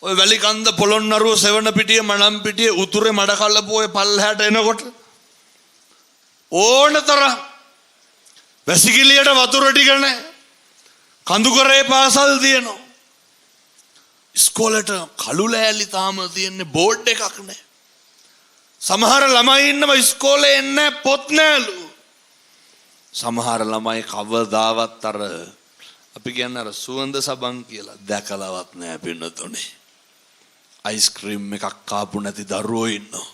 Speaker 1: ඔය වැලිකන්ද පොළොන්නරුව සෙවණ පිටිය මනම් පිටිය උතුරේ මඩ කල්ලපුව ඔය පල්ලහැට එනකොට ඕනතරම් වැසිකිළියට වතුර ටික නැහැ. කඳුකරේ පාසල් තියෙනවා. ඉස්කෝලේට කළු ලෑලි තාම තියෙන්නේ බෝඩ් එකක් නැහැ. සමහර ළමයි ඉන්නව ඉස්කෝලේ එන්නේ පොත් නෑලු. සමහර ළමයි කවදාවත් අර අපි කියන්නේ අර සුවඳ සබන් කියලා දැකලවත් නෑ පින්නතුනේ. අයිස්ක්‍රීම් එකක් කාපු නැති දරුවෝ ඉන්නවා.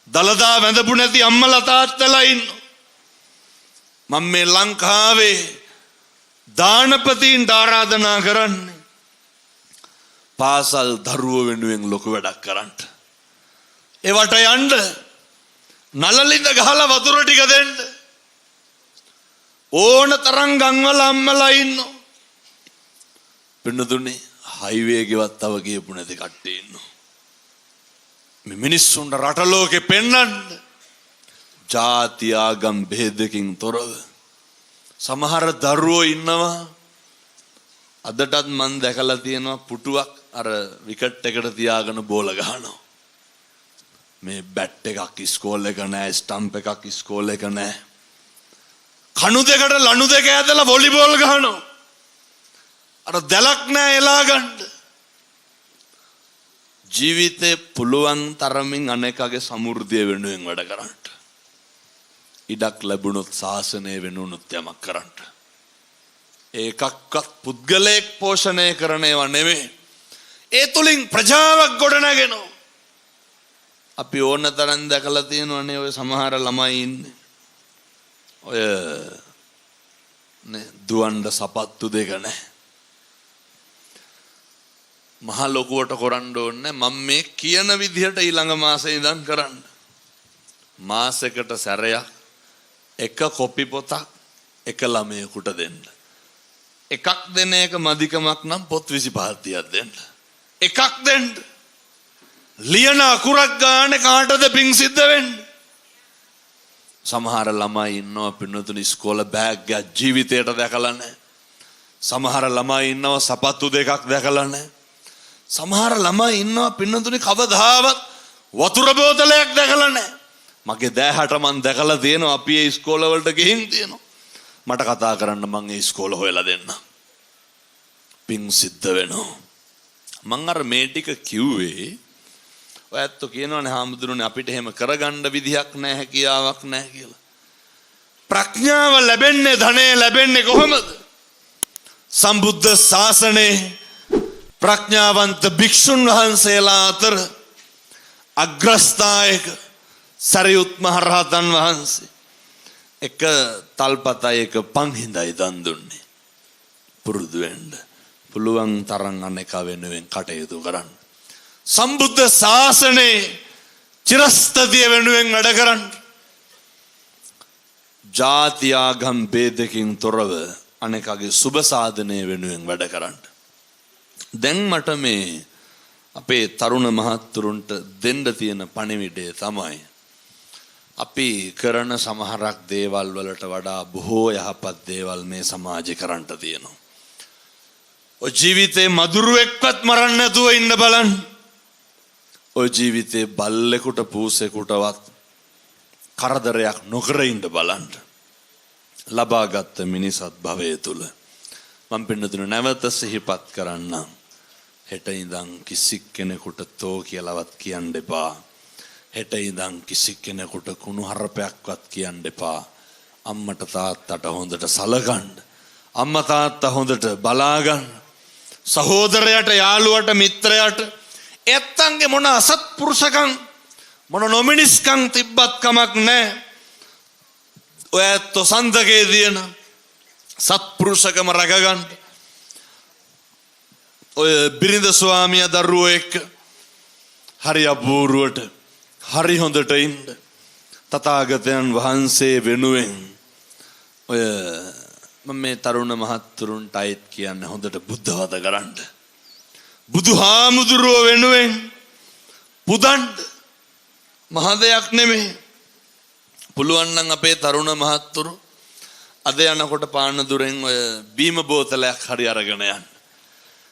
Speaker 1: දලදා වැඳපු නැති අම්මලා තාත්තලා ඉන්නවා. මම මේ ලංකාවේ දානපතීන්ට ආරාධනා කරන්නේ පාසල් දරුවෝ වෙනුවෙන් ලොකු වැඩක් කරන්න. ඒවට යන්න නලලින්ද ගහලා වතුර ටික දෙන්න. ඕන තරම් ගම්වල අම්මලා ඉන්නවා. පින්නතුනේ හයිවේ ගෙවත් තව ගියපු නැති කට්ටිය ඉන්නවා. මේ මිනිස්සුන්ට රට ලෝකේ පෙන්වන්න ජාති ආගම් බෙහෙදකින් තොරව සමහර දරුවෝ ඉන්නවා. අදටත් මම දැකලා තියෙනවා පුටුවක් අර විකට් එකට තියාගෙන බෝල ගහනවා. මේ බැට් එකක් ඉස්කෝල එක නැහැ, ස්ටම්ප් එකක් ඉස්කෝල එක නැහැ. කණු දෙකට ලණු දෙක ඇදලා වොලිබෝල් ගහනවා. අර දැලක් නැහැ එලා ගන්න. ජීවිතේ පුළුවන් තරමින් අනේකගේ සමෘද්ධිය වෙනුවෙන් වැඩ කරන්න. ඉඩක් ලැබුණොත් ශාසනය වෙනුණුත් යමක් කරන්න. ඒකක්වත් පුද්ගලයෙක් පෝෂණය කරන ඒවා නෙමෙයි. ඒ තුලින් ප්‍රජාවක් ගොඩනගෙනවා. අපි ඕන තරම් දැකලා තියෙනවනේ ඔය සමහර ළමයි ඉන්නේ. ඔය නේ දුවන්න සපත්තු දෙක නැහැ. මහ ලොකුවට කරන්න ඕනේ. මම මේ කියන විදිහට ඊළඟ මාසේ ඉඳන් කරන්න. මාසෙකට සැරයක් එක කොපි පොතක් එක ළමයෙකුට දෙන්න. එකක් දෙන එක මදිකමක් නම් පොත් 25ක් දෙන්න. එකක් දෙන්න. ලියන අකුරක් ගන්න කාටද පිං සිද්ධ වෙන්නේ? සමහර ළමයි ඉන්නවා පින්නතුනි ඉස්කෝල බෑග් එක ජීවිතේට දැකලා නැහැ. සමහර ළමයි ඉන්නවා සපත්තු දෙකක් දැකලා නැහැ. සමහර ළමයි ඉන්නවා පින්නතුනි කවදාවත් වතුර බෝතලයක් දැකලා නැහැ. මගේ දෑහට මං දැකලා තියෙනවා අපි ඒ ඉස්කෝල වලට ගිහින් තියෙනවා. මට කතා කරන්න මං ඒ ඉස්කෝල හොයලා දෙන්න. පිං සිද්ධ වෙනවා. මං අර මේ ටික කිව්වේ ඔයත් කියනවනේ හාමුදුරනේ අපිට එහෙම කරගන්න විදිහක් නැහැ හැකියාවක් නැහැ කියලා. ප්‍රඥාව ලැබෙන්නේ ධනෙ ලැබෙන්නේ කොහොමද? සම්බුද්ධ ශාසනයේ ප්‍රඥාවන්ත භික්ෂුන් වහන්සේලා අතර අග්‍රස්ථායක සරියුත් මහ රහතන් වහන්සේ එක තල්පතයි එක පන්හිඳයි දන් දුන්නේ. පුරුදු වෙන්න පුළුවන් තරම් අනේක වෙනුවෙන් කටයුතු කරන්න. සම්බුද්ධ ශාසනයේ චිරස්ථිතිය වෙනුවෙන් වැඩ කරන්න. ජාති ආගම් ભેදකින් තොරව අනේකගේ සුබ සාධනය වෙනුවෙන් වැඩ කරන්න. දැන් මට මේ අපේ තරුණ මහත්තුරුන්ට දෙන්න තියෙන පණිවිඩය තමයි අපි කරන සමහරක් දේවල් වලට වඩා බොහෝ යහපත් දේවල් මේ සමාජේ කරන්න තියෙනවා. ඔය ජීවිතේ මදුරුවෙක්වත් මරන්න නැතුව ඉන්න බලන්න. ඔය ජීවිතේ බල්ලෙකුට පූසෙකුටවත් කරදරයක් නොකර ඉන්න බලන්න. ලබාගත් මිනිසත් භවය තුල මම පින්නතුන නැවත සිහිපත් කරන්නම්. හෙට ඉඳන් කිසි කෙනෙකුට තෝ කියලාවත් කියන්න එපා. හෙට ඉඳන් කිසි කෙනෙකුට කුණු හරපයක්වත් කියන්න එපා. අම්මට තාත්තට හොඳට සලකන්න. අම්මා තාත්තා හොඳට බලාගන්න. සහෝදරයට යාළුවට මිත්‍රයට එත්තන්ගේ මොන අසත්පුරුෂකම් මොන නොමිනිස්කම් තිබ්බත් කමක් නැහැ. ඔය ඇත්තෝ සන්දකේ දින සත්පුරුෂකම රැකගන්න. ඔය බිරිඳ ස්වාමියා දරුවෝ එක්ක හරි අපූර්වට හරි හොඳට ඉන්න තථාගතයන් වහන්සේ වෙනුවෙන් ඔය මම මේ තරුණ මහත්තුරුන්ට අයත් කියන්නේ හොඳට බුද්ධවත කරන්න. බුදුහාමුදුරුවෝ වෙනුවෙන් පුදන්න මහ දෙයක් නෙමෙයි. පුළුවන් නම් අපේ තරුණ මහත්තුරු අද යනකොට පානදුරෙන් ඔය බීම බෝතලයක් හරි අරගෙන යන්න.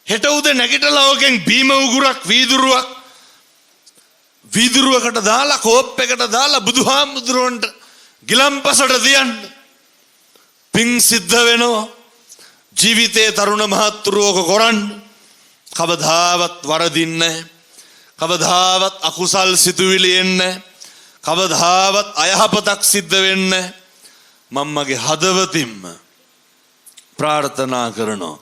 Speaker 1: හෙට උදේ නැගිටලා ඕකෙන් බීම උගුරක් වීදුරුවකට දාලා කෝප් එකට දාලා බුදුහාමුදුරුවන්ට ගිලම්පසට තියන්න. පිං සිද්ධ වෙනවා. ජීවිතේ තරුණ මහත්තුරුවක කරන්න. කවදාවත් වරදින්නේ නැහැ. කවදාවත් අකුසල් සිතුවිලි එන්නේ නැහැ. කවදාවත් අයහපතක් සිද්ධ වෙන්නේ නැහැ. මම්මගේ හදවතින්ම ප්‍රාර්ථනා කරනවා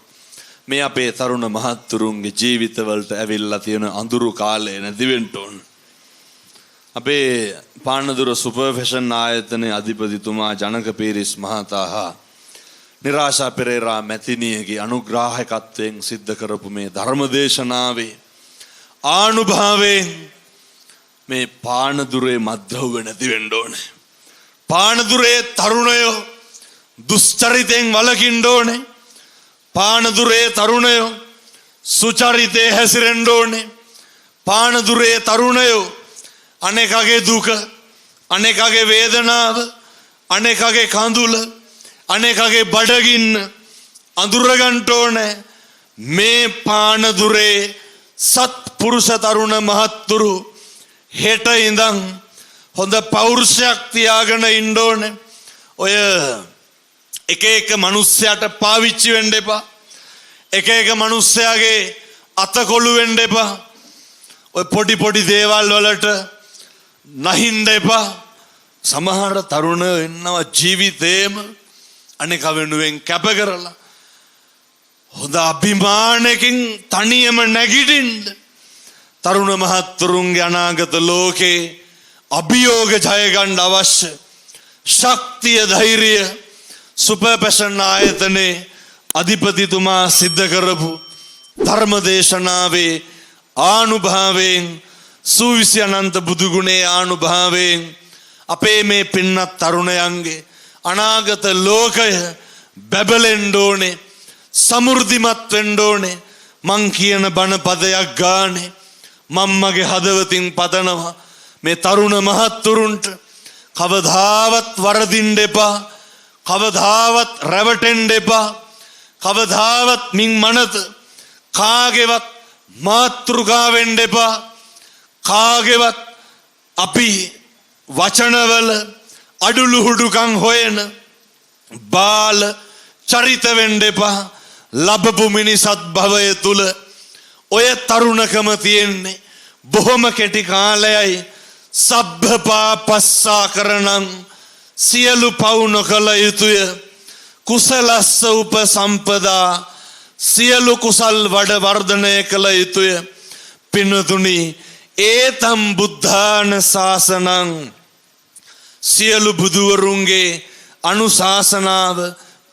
Speaker 1: මේ අපේ තරුණ මහත්තුරුන්ගේ ජීවිතවලට ඇවිල්ලා තියෙන අඳුරු කාලේ නැති වෙන්න ඕන. අපේ පානදුර සුපර් ෆැෂන් ආයතනයේ අධිපතිතුමා ජනක පීරිස් මහතා හා නිරාශා පෙරේරා මැතිණියගේ අනුග්‍රාහකත්වයෙන් සිද්ධ කරපු මේ ධර්මදේශනාවේ ආනුභාවයෙන් මේ පානදුරේ මද්ද්‍රව්‍ය නැති වෙන්න ඕනේ. පානදුරේ තරුණයෝ දුස්චරිතෙන් වළකින්න ඕනේ. පානදුරේ තරුණයෝ සුචරිතේ හැසිරෙන්න ඕනේ. පානදුරේ තරුණයෝ අනේකගේ දුක, අනේකගේ වේදනාව, අනේකගේ කඳුල, අනේකගේ බඩගින්න අඳුර ගන්න ඕනේ. මේ පානදුරේ සත්පුරුෂ තරුණ මහත්තුරු හෙට ඉඳන් හොඳ පෞරුෂයක් තියාගෙන ඉන්න ඕනේ. ඔය එක එක මිනිස්සයාට පාවිච්චි වෙන්න එපා. එක එක මිනිස්සයාගේ අතකොළු වෙන්න එපා. ඔය පොඩි දේවල් වලට නැහින්න එපා. සමහර තරුණයෝ ඉන්නවා ජීවිතේම අනේක වෙනුවෙන් කැප කරලා හොඳ අභිමානකින් තනියම නැගිටින්න. තරුණ මහත්තුරුන්ගේ අනාගත ලෝකේ අභියෝග ජය ගන්න අවශ්‍ය ශක්තිය ධෛර්යය සුපර් ෆැෂන් ආයතනයේ අධිපතිතුමා සිද්ධ කරපු ධර්මදේශනාවේ ආනුභාවයෙන් සූවිසි අනන්ත බුදුගුණේ ආනුභාවයෙන් අපේ මේ පින්නත් තරුණයන්ගේ අනාගත ලෝකය බැබලෙන්න ඕනේ. සමෘද්ධිමත් වෙන්න ඕනේ. මං කියන බණ පදයක් ගානේ මම්මගේ හදවතින් පතනවා මේ තරුණ මහත්තුරුන්ට කවදාවත් වරදින්න එපා. කවදාවත් රැවටෙන්න එපා. කවදාවත් මින් මනත කාගේවත් මාතෘකා වෙන්න එපා. කාගේවත් අපි වචනවල අඩුලුහුඩුකම් හොයන බාල චරිත වෙන්න එපා. ලැබපු මිනිසත් භවය තුල ඔය තරුණකම තියෙන්නේ බොහොම කෙටි කාලයයි. සබ්බපාපස්සා කරණං සියලු පව් නොකළ යුතුය. කුසලස්ස උපසම්පදා සියලු කුසල් වඩ වර්ධනය කළ යුතුය. පින්වතුනි ඒතම් බුද්ධාන ශාසනං සියලු බුදුවරුන්ගේ අනුශාසනාව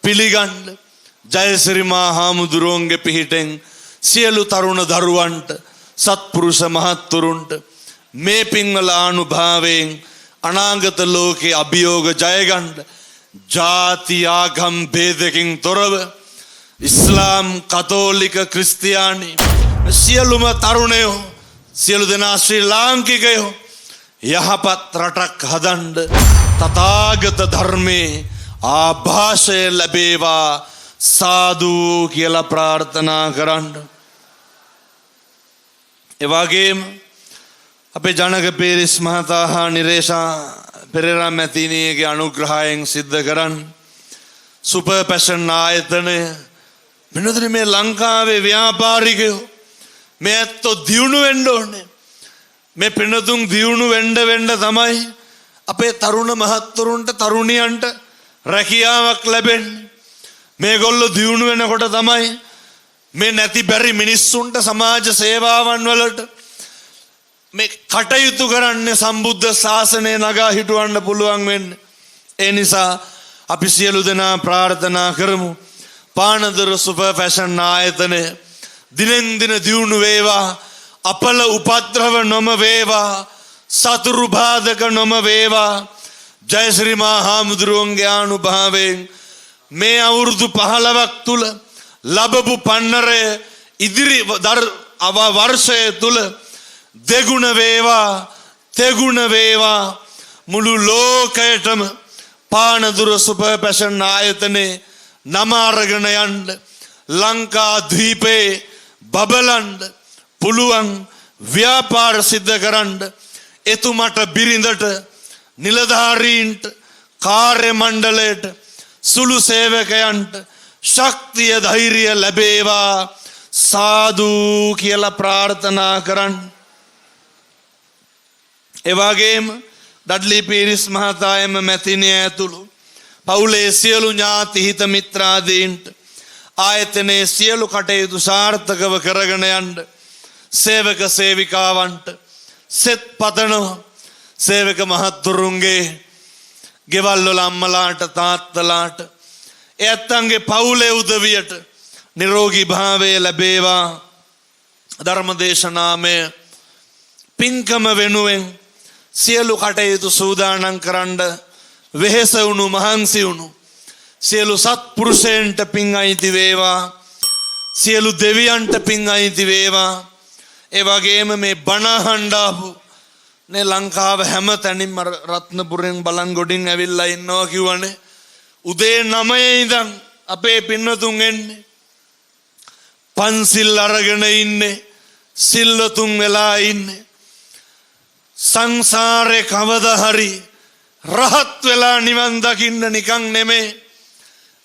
Speaker 1: පිළිගන්න. ජයසිරි මා හාමුදුරුවන්ගේ පිහිටෙන් සියලු තරුණ දරුවන්ට සත්පුරුෂ මහත්තුරුන්ට මේ පින්වල ආනුභාවයෙන් අනාගත ලෝකේ අභියෝග ජය ගන්න ජාති ආගම් ભેදකින් තොරව ඉස්ලාම් කතෝලික ක්‍රිස්තියානි සියලුම තරුණයෝ සියලු දෙනා ශ්‍රී ලාංකිකයෝ යහපත් රටක් හදන්න තථාගත ධර්මයේ ආభాෂය ලැබේවා සාදු කියලා ප්‍රාර්ථනා කරන්න. ඒ වගේම අපේ ජනක පීරිස් මහතා හා නිරේෂා පෙරේරා මැතිණියගේ අනුග්‍රහයෙන් සිද්ධ කරන්න සුපර් පැෂන් ආයතනය වෙනදට මේ ලංකාවේ ව්‍යාපාරිකයෝ මේ ඇත්තෝ දියුණු වෙන්න ඕනේ. මේ පිනතුන් දියුණු වෙන්න තමයි අපේ තරුණ මහත්තුරුන්ට තරුණියන්ට රැකියාවක් ලැබෙන්නේ. මේගොල්ලෝ දියුණු වෙනකොට තමයි මේ නැති බැරි මිනිස්සුන්ට සමාජ සේවාවන් වලට මේ කටයුතු කරන්නේ සම්බුද්ධ ශාසනය නගා හිටවන්න පුළුවන් වෙන්නේ. ඒ නිසා අපි සියලු දෙනා ප්‍රාර්ථනා කරමු පානදුර සුපර් ෆැෂන් ආයතනය දිනෙන් දින දියුණු වේවා. අපල උපද්‍රව නොම වේවා. සතුරු බාධක නොම වේවා. ජයශ්‍රී මහා හාමුදුරුවන්ගේ ආනුභාවයෙන් මේ අවුරුදු 15ක් තුල ලැබපු පන්නරය ඉදිරි වර්ෂය තුල දෙගුණ වේවා තෙගුණ වේවා. මුළු ලෝකයටම පානදුර සුපර් ෆැෂන් ආයතනේ නම අරගෙන යන්න ලංකා ද්වීපේ බබලන්න පුළුවන් ව්‍යාපාර සිද්ධ කරන්න එතුමට බිරිඳට නිලධාරීන්ට කාර්ය මණ්ඩලයට සුළු සේවකයන්ට ශක්තිය ධෛර්යය ලැබේවා සාදු කියලා ප්‍රාර්ථනා කරන්න. ඒ වගේම ඩඩ්ලි පීරිස් මහතා එම මැතිණිය ඇතුළු පවුලේ සියලු ඥාති හිත මිත්‍රාදීන්ට ආයතනයේ සියලු කටයුතු සාර්ථකව කරගෙන යන්න සේවක සේවිකාවන්ට සෙත් පතනවා. සේවක මහත්තුරුන්ගේ ගෙවල් වල අම්මලාට තාත්තලාට එයත්න්ගේ පවුලේ උදවියට නිරෝගී භාවය ලැබේවා. ධර්මදේශනාමය පින්කම වෙනුවෙන් සියලු කටයුතු සූදානම් කරන්න වෙහෙස වුණු මහන්සි වුණු සියලු සත්පුරුෂයන්ට පින් අයිති වේවා. සියලු දෙවියන්ට පින් අයිති වේවා. ඒ වගේම මේ බණ අහන්න ආපු නේ ලංකාව හැම තැනින්ම රත්නපුරෙන් බලන්ගොඩින් ඇවිල්ලා ඉන්නවා කිව්වනේ. උදේ 9 ඉඳන් අපේ පින්නතුන් එන්නේ. පන්සිල් අරගෙන ඉන්නේ. සිල්වතුන් වෙලා ඉන්නේ. සංසාරේ කවදා හරි රහත් වෙලා නිවන් දකින්න නිකන් නෙමේ.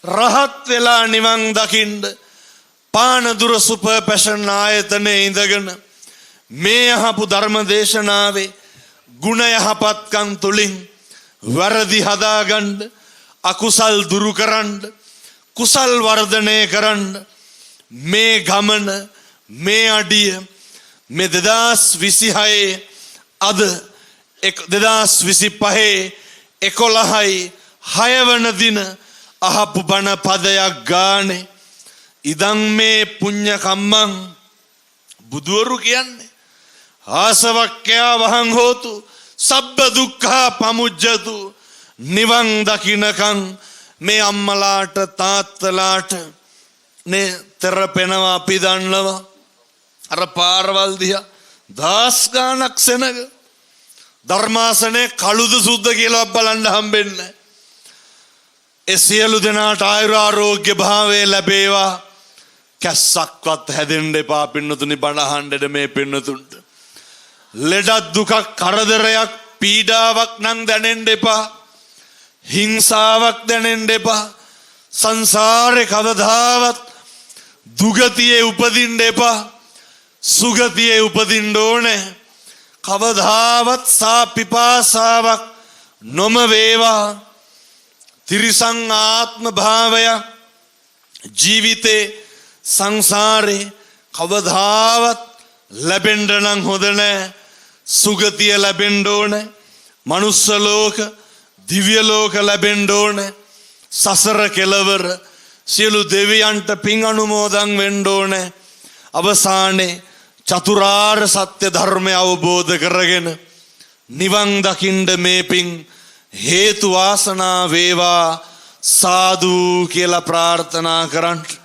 Speaker 1: රහත් වෙලා නිවන් දකින්න පානදුර සුපර් ෆැෂන් ආයතනයේ ඉඳගෙන මේ අහපු ධර්ම දේශනාවේ ගුණ යහපත්කම් තුලින් වරදි හදාගන්න අකුසල් දුරු කරන්න කුසල් වර්ධනය කරන්න මේ ගමන මේ අඩිය මේ 2026 අද 2025 11යි 6 වන දින අහපු බණ පදයක් ගානේ ඉදන් මේ පුඤ්ඤ කම්මං බුදුවරු කියන්නේ ආසවක්ඛ්‍යා වහං හෝතු සබ්බ දුක්ඛා පමුජ්ජතු. නිවන් දකින්නකන් මේ අම්මලාට තාත්තලාට නේ තෙරපෙනවා. අපි දන්නවා අර පාරවල් දිහා දහස් ගාණක් සෙනග ධර්මාසනේ කළුද සුද්ධ කියලා බලන්න හම්බෙන්නේ. ඒ සියලු දෙනාට ආයුරාෝග්‍ය භාවය ලැබේවා. කැස්සක්වත් හැදෙන්න එපා පින්නතුනි. බණ අහන්නද මේ පින්නතුන්ට ලෙඩක් දුකක් කරදරයක් පීඩාවක් නම් දැනෙන්න එපා. හිංසාවක් දැනෙන්න එපා. සංසාරේ කවදාවත් දුගතියේ උපදින්න එපා. සුගතියේ උපදින්න ඕනේ. කවදාවත් සා පිපාසාවක් නොම වේවා. තිරිසං ආත්ම භාවය ජීවිතේ සංසාරේ කවදාවත් ලැබෙන්න නම් හොඳ නැහැ. සුගතිය ලැබෙන්න ඕනේ. මනුස්ස ලෝක දිව්‍ය ලෝක ලැබෙන්න ඕනේ. සසර කෙලවර සියලු දෙවියන්ට පින් අනුමෝදන් වෙන්න ඕනේ. අවසානයේ චතුරාර්ය සත්‍ය ධර්මය අවබෝධ කරගෙන නිවන් දකින්න මේ පින් හේතු වාසනා වේවා සාදු කියලා ප්‍රාර්ථනා කරන්න.